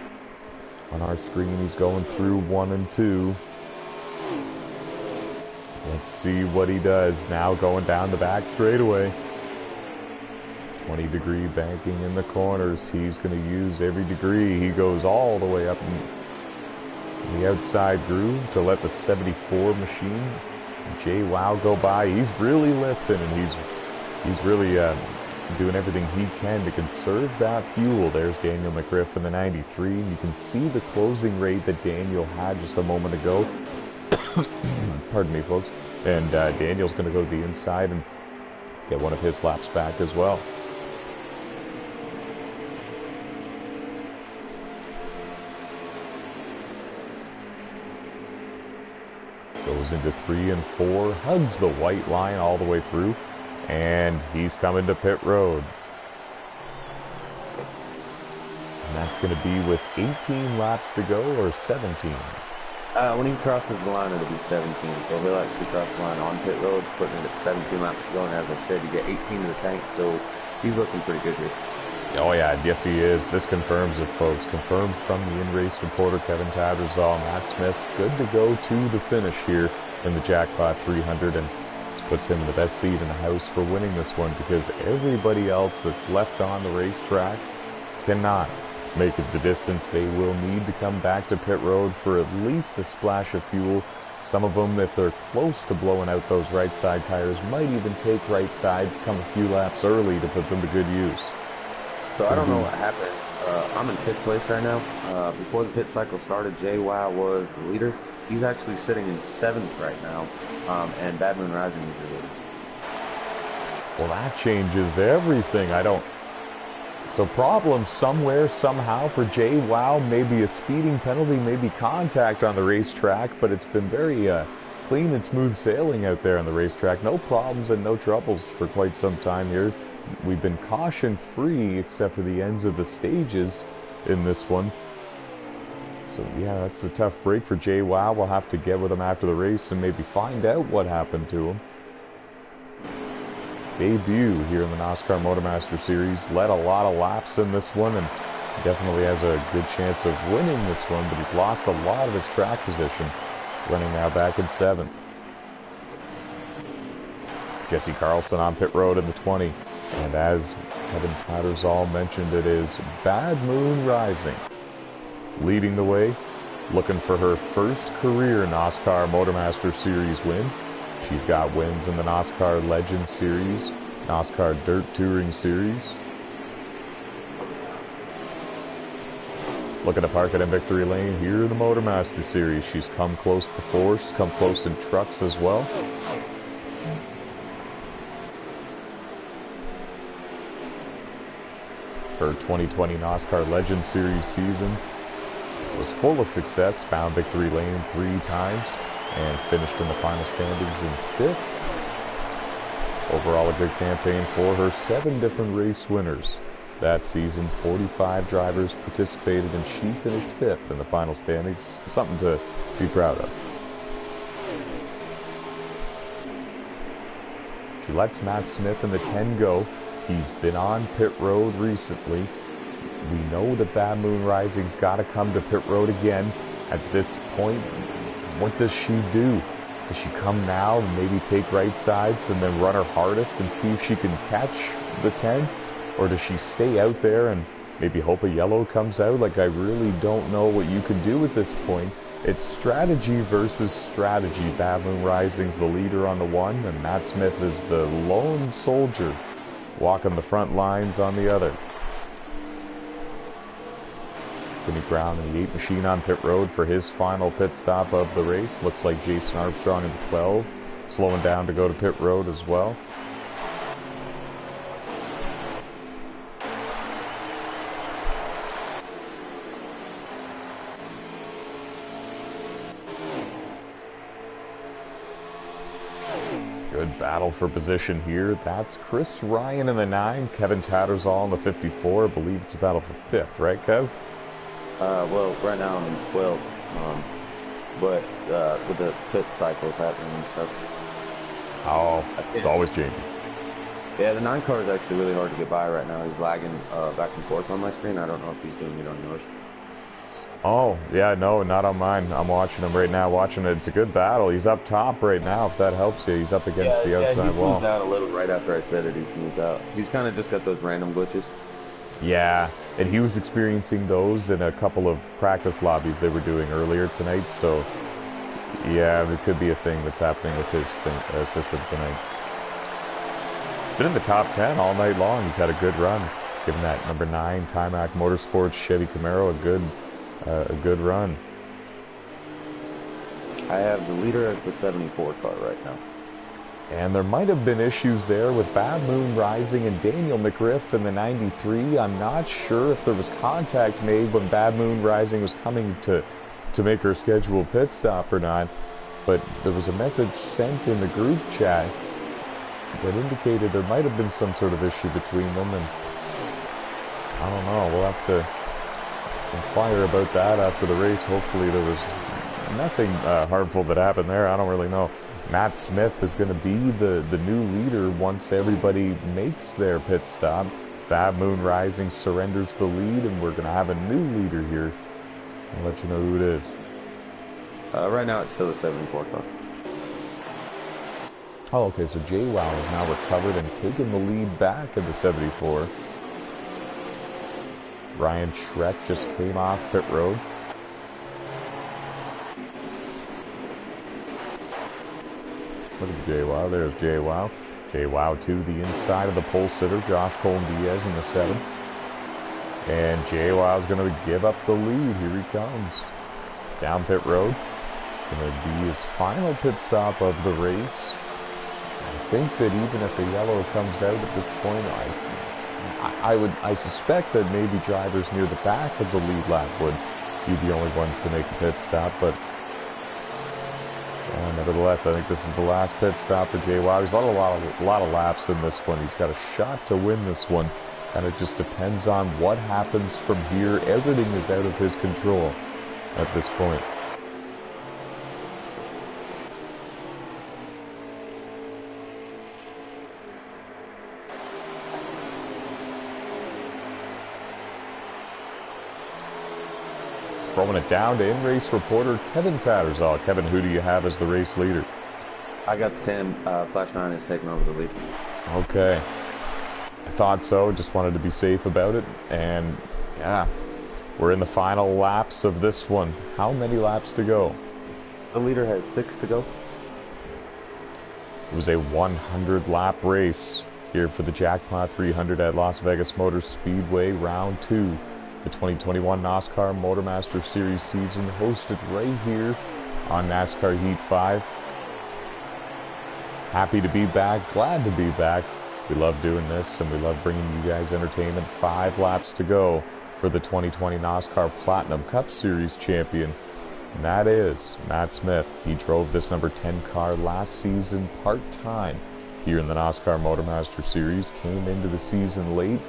On our screen, he's going through 1 and 2. Let's see what he does now, going down the back straightaway. 20-degree banking in the corners. He's going to use every degree. He goes all the way up in the outside groove to let the 74 machine, JWoww, go by. He's really lifting, and he's really doing everything he can to conserve that fuel. There's Daniel McGriff in the 93, and you can see the closing rate that Daniel had just a moment ago. Pardon me, folks. And Daniel's going to go to the inside and get one of his laps back as well. Goes into 3 and 4, hugs the white line all the way through, and he's coming to pit road. And that's going to be with 18 laps to go, or 17? When he crosses the line, it'll be 17. So he'll actually cross the line on pit road, putting it at 17 laps to go. And as I said, you get 18 to the tank, so he's looking pretty good here. Oh yeah, yes he is. This confirms it, folks. Confirmed from the in-race reporter Kevin Tattersall. Matt Smith good to go to the finish here in the Jackpot 300, and this puts him in the best seat in the house for winning this one, because everybody else that's left on the racetrack cannot make it the distance. They will need to come back to pit road for at least a splash of fuel. Some of them, if they're close to blowing out those right side tires, might even take right sides, come a few laps early to put them to good use. So I don't know what happened. I'm in fifth place right now. Before the pit cycle started, JWoww was the leader. He's actually sitting in seventh right now, and Bad Moon Rising is the leader. Well, that changes everything. So problem somewhere, somehow for JWoww, maybe a speeding penalty, maybe contact on the racetrack, but it's been very clean and smooth sailing out there on the racetrack. No problems and no troubles for quite some time here. We've been caution-free except for the ends of the stages in this one. So yeah, that's a tough break for JWoww. We'll have to get with him after the race and maybe find out what happened to him. Debut here in the NOSSCAR Motormaster Series. Led a lot of laps in this one and definitely has a good chance of winning this one, but he's lost a lot of his track position, running now back in seventh. Jesse Carlson on pit road in the 20. And as Kevin Tattersall mentioned, it is Bad Moon Rising leading the way, looking for her first career NOSSCAR Motormaster Series win. She's got wins in the NOSSCAR Legends Series, NOSSCAR Dirt Touring Series. Looking to park it in victory lane here in the Motormaster Series. She's come close before, she's come close in trucks as well. Her 2020 NOSSCAR Legends Series season was full of success, found victory lane 3 times, and finished in the final standings in 5th. Overall, a good campaign for her. 7 different race winners that season. 45 drivers participated, and she finished 5th in the final standings. Something to be proud of. She lets Matt Smith in the 10 go. He's been on pit road recently. We know that Bad Moon Rising's got to come to pit road again. At this point, what does she do? Does she come now and maybe take right sides and then run her hardest and see if she can catch the 10? Or does she stay out there and maybe hope a yellow comes out? Like, I really don't know what you can do at this point. It's strategy versus strategy. Bad Moon Rising's the leader on the 1, and Matt Smith is the lone soldier walking the front lines on the other. Timmy Brown in the 8 machine on pit road for his final pit stop of the race. Looks like Jason Armstrong in the 12, slowing down to go to pit road as well. Good battle for position here. That's Chris Ryan in the 9, Kevin Tattersall in the 54. I believe it's a battle for 5th, right, Kev? Well, right now I'm in 12th, but with the pit cycles happening and stuff. Oh, it's always changing. Yeah, the 9 car is actually really hard to get by right now. He's lagging back and forth on my screen. I don't know if he's doing it on yours. Oh, yeah, no, not on mine. I'm watching him right now, watching it. It's a good battle. He's up top right now, if that helps you. He's up against the outside he wall. smoothed out a little right after I said it. He smoothed out. He's kind of just got those random glitches. Yeah, and he was experiencing those in a couple of practice lobbies they were doing earlier tonight, so yeah, it could be a thing that's happening with his system tonight. He's been in the top 10 all night long. He's had a good run, giving that number 9 Timac Motorsports Chevy Camaro a good run. I have the leader as the 74 car right now. And there might have been issues there with Bad Moon Rising and Daniel McGriff in the 93. I'm not sure if there was contact made when Bad Moon Rising was coming to make her scheduled pit stop or not. But there was a message sent in the group chat that indicated there might have been some sort of issue between them. And I don't know, we'll have to inquire about that after the race. Hopefully there was nothing harmful that happened there. I don't really know. Matt Smith is going to be the new leader once everybody makes their pit stop. Bad Moon Rising surrenders the lead, and we're going to have a new leader here. I'll let you know who it is. Right now it's still a 74 car. Oh, okay, so JWoww has now recovered and taken the lead back in the 74. Ryan Schreck just came off pit road. Look at JWoww, there's JWoww. JWoww to the inside of the pole sitter, Josh Colton-Diaz in the 7. And JWoww is going to give up the lead. Here he comes. Down pit road. It's going to be his final pit stop of the race. I think that even if the yellow comes out at this point, I suspect that maybe drivers near the back of the lead lap would be the only ones to make a pit stop, but nevertheless, I think this is the last pit stop for JWoww. He's got a lot of laps in this one. He's got a shot to win this one, and it just depends on what happens from here. Everything is out of his control at this point. Throwing it down to in-race reporter Kevin Tattersall. Kevin, who do you have as the race leader? I got the 10. Flash 9 is taking over the lead. Okay. I thought so. Just wanted to be safe about it. And, yeah, we're in the final laps of this one. How many laps to go? The leader has 6 to go. It was a 100-lap race here for the Jackpot 300 at Las Vegas Motor Speedway, round 2. The 2021 NOSSCAR Motormaster Series season hosted right here on NASCAR Heat 5. Happy to be back, glad to be back. We love doing this and we love bringing you guys entertainment. 5 laps to go for the 2020 NOSSCAR Platinum Cup Series champion. And that is Matt Smith. He drove this number 10 car last season part-time here in the NOSSCAR Motormaster Series. Came into the season late,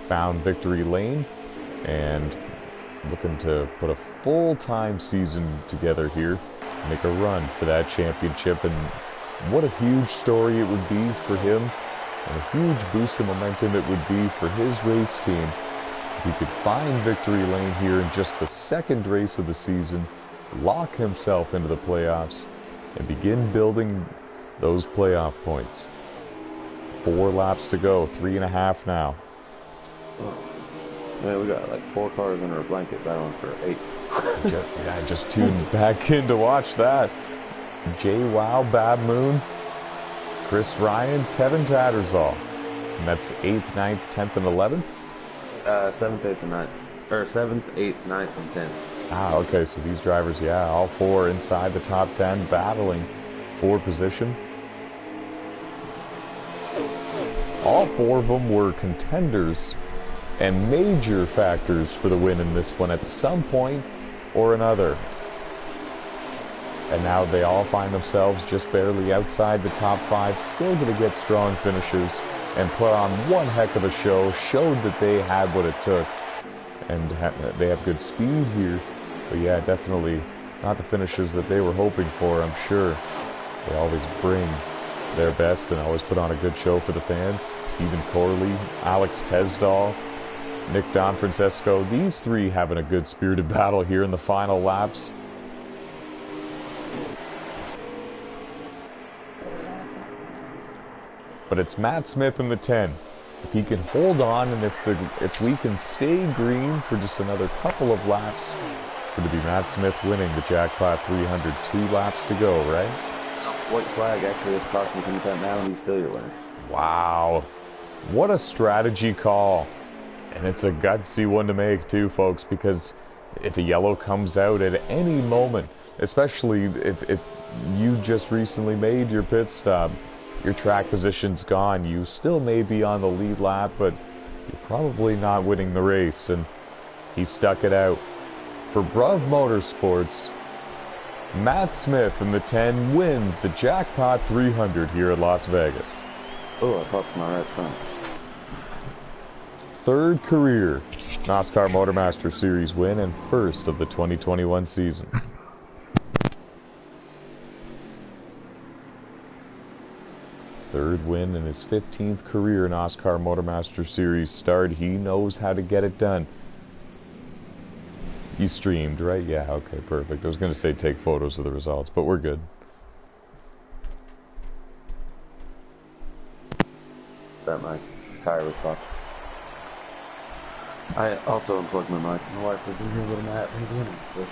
found victory lane, and looking to put a full-time season together here, make a run for that championship. And what a huge story it would be for him, and a huge boost of momentum it would be for his race team if he could find victory lane here in just the second race of the season, lock himself into the playoffs, and begin building those playoff points. 4 laps to go, 3.5 now. Man, we got like 4 cars under a blanket battling for 8. I just tuned back in to watch that. JWoww, Bad Moon, Chris Ryan, Kevin Tattersall. And that's 8th, 9th, 10th, and 11th? 7th, 8th, and 9th. Or 7th, 8th, 9th, and 10th. Ah, okay, so these drivers, yeah, all 4 inside the top 10, battling for position. All 4 of them were contenders and major factors for the win in this one at some point or another. And now they all find themselves just barely outside the top 5, still going to get strong finishes and put on one heck of a show, showed that they had what it took, and they have good speed here. But yeah, definitely not the finishes that they were hoping for, I'm sure. They always bring their best and always put on a good show for the fans. Stephen Corley, Alex Tesdall, Nick Don Francesco, these 3 having a good spirited battle here in the final laps. But it's Matt Smith in the 10. If he can hold on, and if we can stay green for just another couple of laps, it's going to be Matt Smith winning the Jackpot 300. 2 laps to go, right? White flag actually is costing him that now, and he's still your winner. Wow. What a strategy call. And it's a gutsy one to make too, folks, because if a yellow comes out at any moment, especially if you just recently made your pit stop, your track position's gone. You still may be on the lead lap, but you're probably not winning the race. And he stuck it out. For Bruv Motorsports, Matt Smith in the 10 wins the Jackpot 300 here at Las Vegas. Oh, I popped my right front. 3rd career NOSSCAR Motormaster Series win and 1st of the 2021 season. Third win in his 15th career NOSSCAR Motormaster Series start. He knows how to get it done. You streamed, right? Yeah, okay, perfect. I was going to say take photos of the results, but we're good. That mic. Tire was fucked. I also unplugged my mic. My wife was in here with a mat and doing so.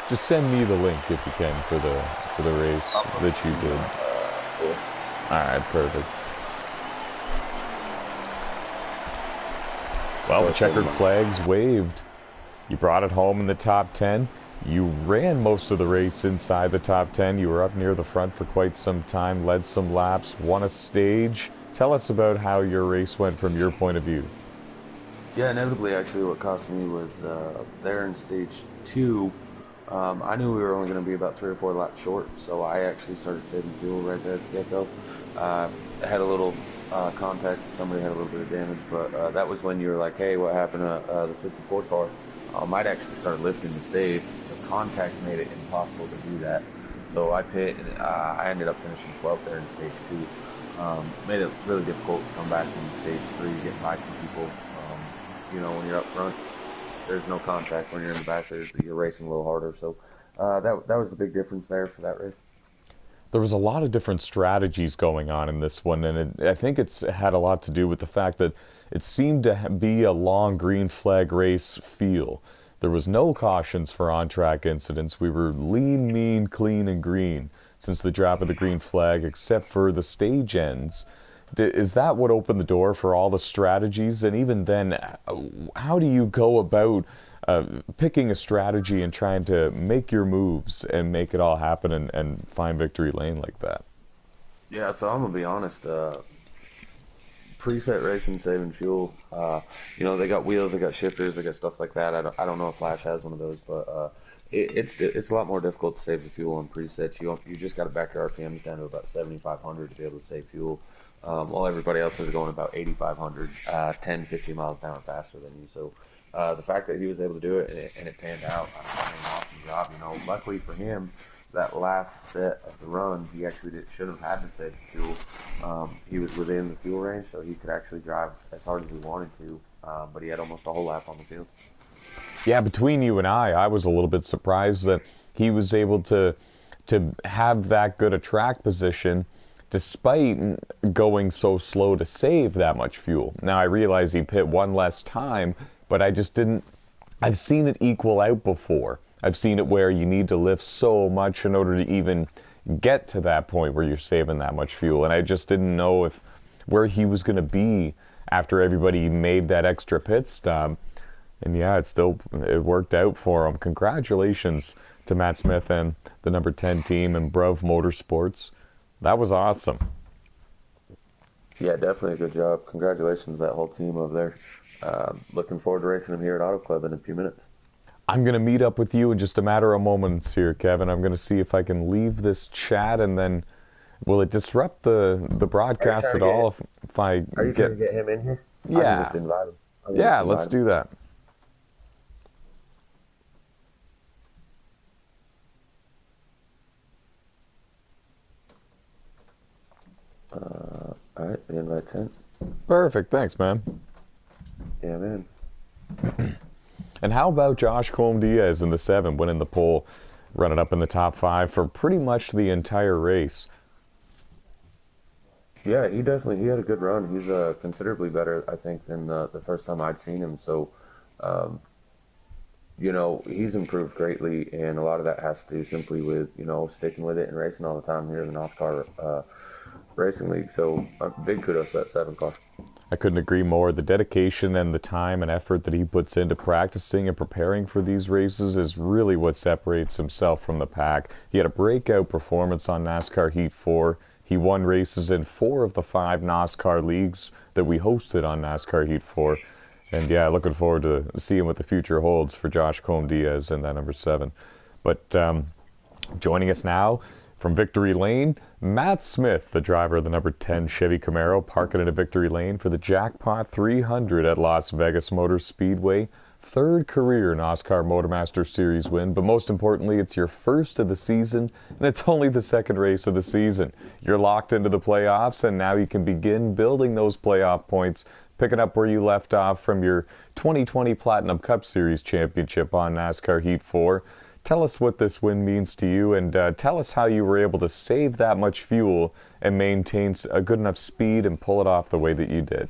Just send me the link if you can for the race that you did. Cool. Alright, perfect. Well, the checkered flags waved. You brought it home in the top 10. You ran most of the race inside the top 10. You were up near the front for quite some time, led some laps, won a stage. Tell us about how your race went from your point of view. Yeah, inevitably, actually, what cost me was there in stage 2. I knew we were only going to be about 3 or 4 laps short, so I actually started saving fuel right there at the get-go. I had a little contact, somebody had a little bit of damage, but that was when you were like, hey, what happened to the 54 car? I'd actually started lifting to save. The contact made it impossible to do that. So I pit, and I ended up finishing 12th there in stage 2. Made it really difficult to come back in stage 3, getting by some people. You know, when you're up front, there's no contact. When you're in the back, you're racing a little harder. So that was the big difference there for that race. There was a lot of different strategies going on in this one, and I think it's had a lot to do with the fact that it seemed to be a long green flag race feel. There was no cautions for on-track incidents. We were lean, mean, clean, and green since the drop of the green flag, except for the stage ends. Is that what opened the door for all the strategies? And even then, how do you go about picking a strategy and trying to make your moves and make it all happen and find victory lane like that? Yeah, so I'm going to be honest. Preset racing, saving fuel. You know, they got wheels, they got shifters, they got stuff like that. I don't know if Flash has one of those, but it's a lot more difficult to save the fuel on presets. You just got to back your RPMs down to about 7,500 to be able to save fuel. While everybody else is going about 8,500, 10, 50 miles an hour faster than you. So the fact that he was able to do it and it panned out, I mean, awesome job. You know, luckily for him, that last set of the run, he actually should have had to save fuel. He was within the fuel range, so he could actually drive as hard as he wanted to, but he had almost a whole lap on the field. Yeah, between you and I was a little bit surprised that he was able to have that good a track position despite going so slow to save that much fuel. Now, I realize he pit one less time, but I just didn't... I've seen it equal out before. I've seen it where you need to lift so much in order to even get to that point where you're saving that much fuel. And I just didn't know where he was going to be after everybody made that extra pit stop. And yeah, it worked out for him. Congratulations to Matt Smith and the number 10 team and Bruv Motorsports. That was awesome. Yeah, definitely a good job. Congratulations to that whole team over there. Looking forward to racing them here at Auto Club in a few minutes. I'm going to meet up with you in just a matter of moments here, Kevin. I'm going to see if I can leave this chat, and then will it disrupt the broadcast at all if I Are you trying to get him in here? Yeah. I can just invite him. Yeah, let's do that. All right, the invite's sent. Perfect, thanks, man. Yeah, man. And how about Josh Colm-Diaz in the 7, winning the pole, running up in the top 5 for pretty much the entire race? Yeah, he had a good run. He's considerably better, I think, than the first time I'd seen him. So, you know, he's improved greatly, and a lot of that has to do simply with, you know, sticking with it and racing all the time here in the NOSSCAR Racing League. So, big kudos to that 7 car. I couldn't agree more. The dedication and the time and effort that he puts into practicing and preparing for these races is really what separates himself from the pack. He had a breakout performance on NASCAR Heat 4. He won races in 4 of the 5 NOSSCAR leagues that we hosted on NASCAR Heat 4. And yeah, looking forward to seeing what the future holds for Josh Colm-Diaz in that number 7. But joining us now from Victory Lane, Matt Smith, the driver of the number 10 Chevy Camaro, parking in a Victory Lane for the Jackpot 300 at Las Vegas Motor Speedway. third career NOSSCAR Motormaster Series win, but most importantly, it's your first of the season, and it's only the second race of the season. You're locked into the playoffs, and now you can begin building those playoff points, picking up where you left off from your 2020 Platinum Cup Series championship on NASCAR Heat 4. Tell us what this win means to you, and tell us how you were able to save that much fuel and maintain a good enough speed and pull it off the way that you did.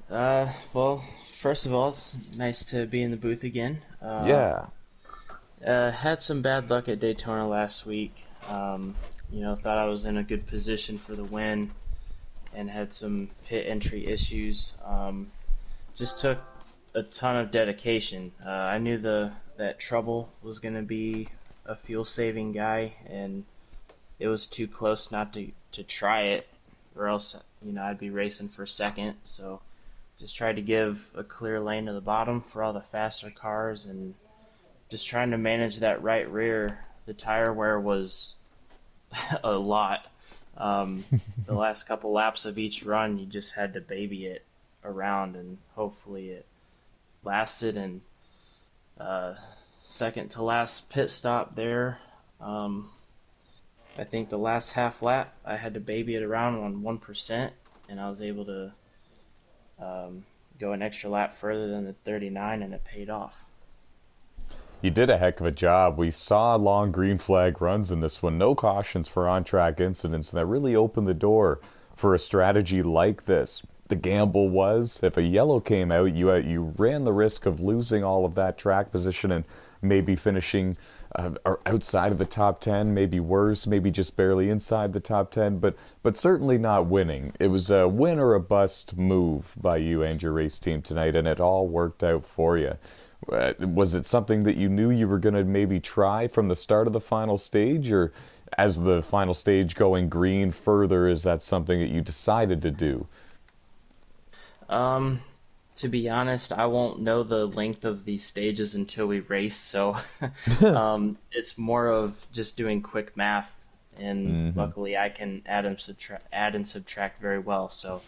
Well, first of all, it's nice to be in the booth again. Yeah. Had some bad luck at Daytona last week. Thought I was in a good position for the win and had some pit entry issues. Just took a ton of dedication. I knew that Trouble was going to be a fuel-saving guy, and it was too close not to try it, or else I'd be racing for second. So just tried to give a clear lane to the bottom for all the faster cars, and just trying to manage that right rear. The tire wear was a lot. The last couple laps of each run, you just had to baby it around, and hopefully it lasted. And second to last pit stop there, I think the last half lap I had to baby it around on 1%, and I was able to go an extra lap further than the 39, and it paid off. You did a heck of a job. We saw long green flag runs in this one, no cautions for on-track incidents, and that really opened the door for a strategy like this. The gamble was, if a yellow came out, you ran the risk of losing all of that track position and maybe finishing outside of the top 10, maybe worse, maybe just barely inside the top 10, but certainly not winning. It was a win or a bust move by you and your race team tonight, and it all worked out for you. Was it something that you knew you were going to maybe try from the start of the final stage, or as the final stage going green further, is that something that you decided to do? To be honest, I won't know the length of these stages until we race, so it's more of just doing quick math, and luckily I can add and subtract very well. So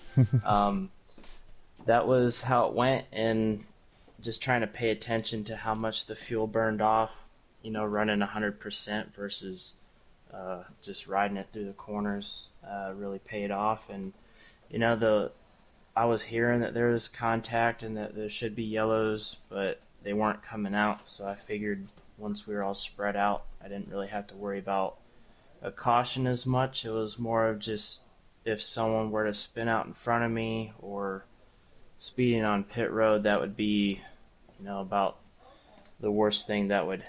that was how it went, and just trying to pay attention to how much the fuel burned off, running 100% versus just riding it through the corners really paid off. And I was hearing that there was contact and that there should be yellows, but they weren't coming out, so I figured once we were all spread out, I didn't really have to worry about a caution as much. It was more of just if someone were to spin out in front of me or speeding on pit road, that would be, about the worst thing that would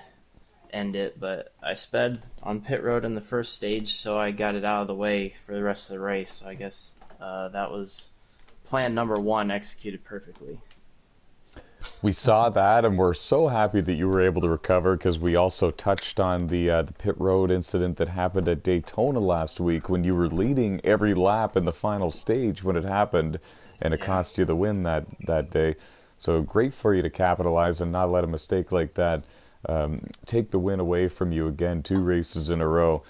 end it. But I sped on pit road in the first stage, so I got it out of the way for the rest of the race. So I guess that was plan number one executed perfectly. We saw that, and we're so happy that you were able to recover, because we also touched on the pit road incident that happened at Daytona last week when you were leading every lap in the final stage when it happened, and it cost you the win that day. So great for you to capitalize and not let a mistake like that take the win away from you again, 2 races in a row.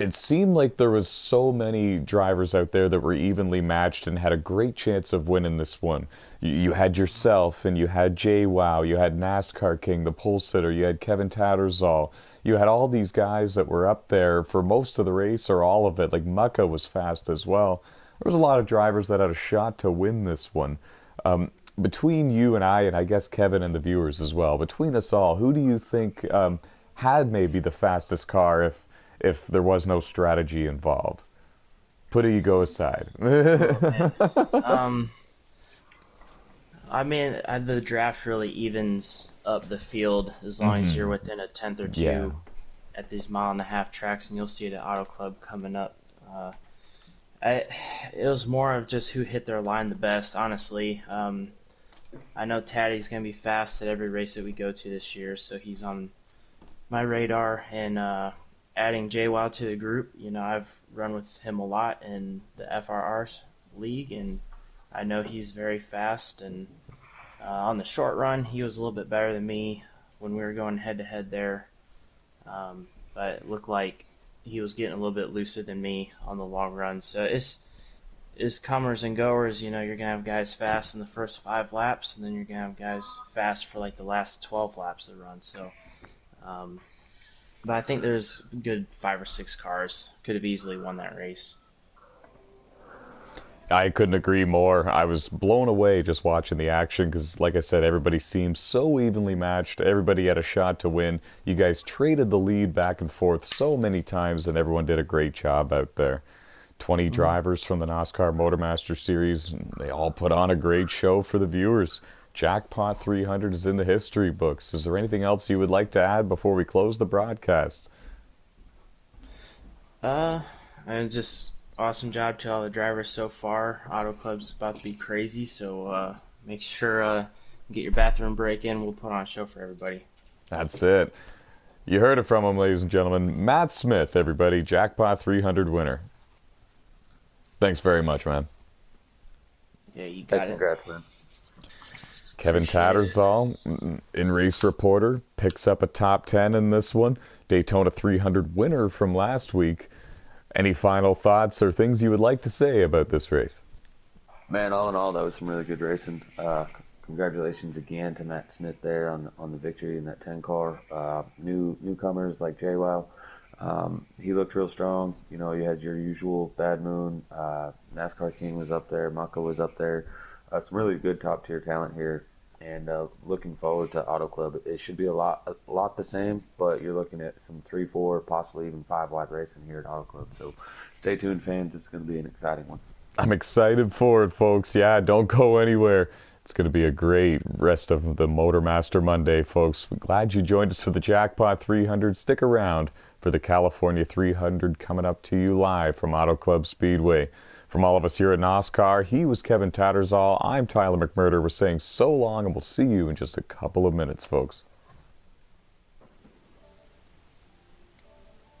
It seemed like there was so many drivers out there that were evenly matched and had a great chance of winning this one. You had yourself, and you had JWoww, you had NASCAR King, the pole sitter, you had Kevin Tattersall. You had all these guys that were up there for most of the race, or all of it. Like Mucka was fast as well. There was a lot of drivers that had a shot to win this one. Between you and I guess Kevin and the viewers as well, between us all, who do you think had maybe the fastest car if there was no strategy involved? Put ego aside. The draft really evens up the field as long as you're within a tenth or two at these 1.5-mile tracks, and you'll see it at Auto Club coming up. It was more of just who hit their line the best, honestly. I know Taddy's going to be fast at every race that we go to this year, so he's on my radar. And adding JWoww to the group, I've run with him a lot in the FRR league, and I know he's very fast. And on the short run, he was a little bit better than me when we were going head-to-head there. But it looked like he was getting a little bit looser than me on the long run. So it's is comers and goers. You're going to have guys fast in the first 5 laps, and then you're going to have guys fast for like the last 12 laps of the run. So, but I think there's a good 5 or 6 cars could have easily won that race. I couldn't agree more. I was blown away just watching the action because, like I said, everybody seemed so evenly matched. Everybody had a shot to win. You guys traded the lead back and forth so many times, and everyone did a great job out there. 20 drivers from the NASCAR Motormaster Series, and they all put on a great show for the viewers. Jackpot 300 is in the history books. Is there anything else you would like to add before we close the broadcast? And just awesome job to all the drivers so far. Auto Club's about to be crazy, so make sure get your bathroom break in. We'll put on a show for everybody. That's it. You heard it from him, ladies and gentlemen. Matt Smith, everybody, Jackpot 300 winner. Thanks very much, man. Yeah, you got it. Congrats, man. Kevin Tattersall, in Race Reporter, picks up a top 10 in this one. Daytona 300 winner from last week. Any final thoughts or things you would like to say about this race? Man, all in all, that was some really good racing. Congratulations again to Matt Smith there on the victory in that 10 car. Newcomers like JWoww. He looked real strong. You had your usual Bad Moon. NASCAR King was up there. Mucko was up there. Some really good top tier talent here. And looking forward to Auto Club. It should be a lot the same, but you're looking at some 3, 4, possibly even 5 wide racing here at Auto Club. So stay tuned, fans. It's going to be an exciting one. I'm excited for it, folks. Yeah, don't go anywhere. It's going to be a great rest of the Motormaster Monday, folks. We're glad you joined us for the Jackpot 300. Stick around for the California 300 coming up to you live from Auto Club Speedway. From all of us here at NOSSCAR, he was Kevin Tattersall. I'm Tyler McMurder. We're saying so long, and we'll see you in just a couple of minutes, folks.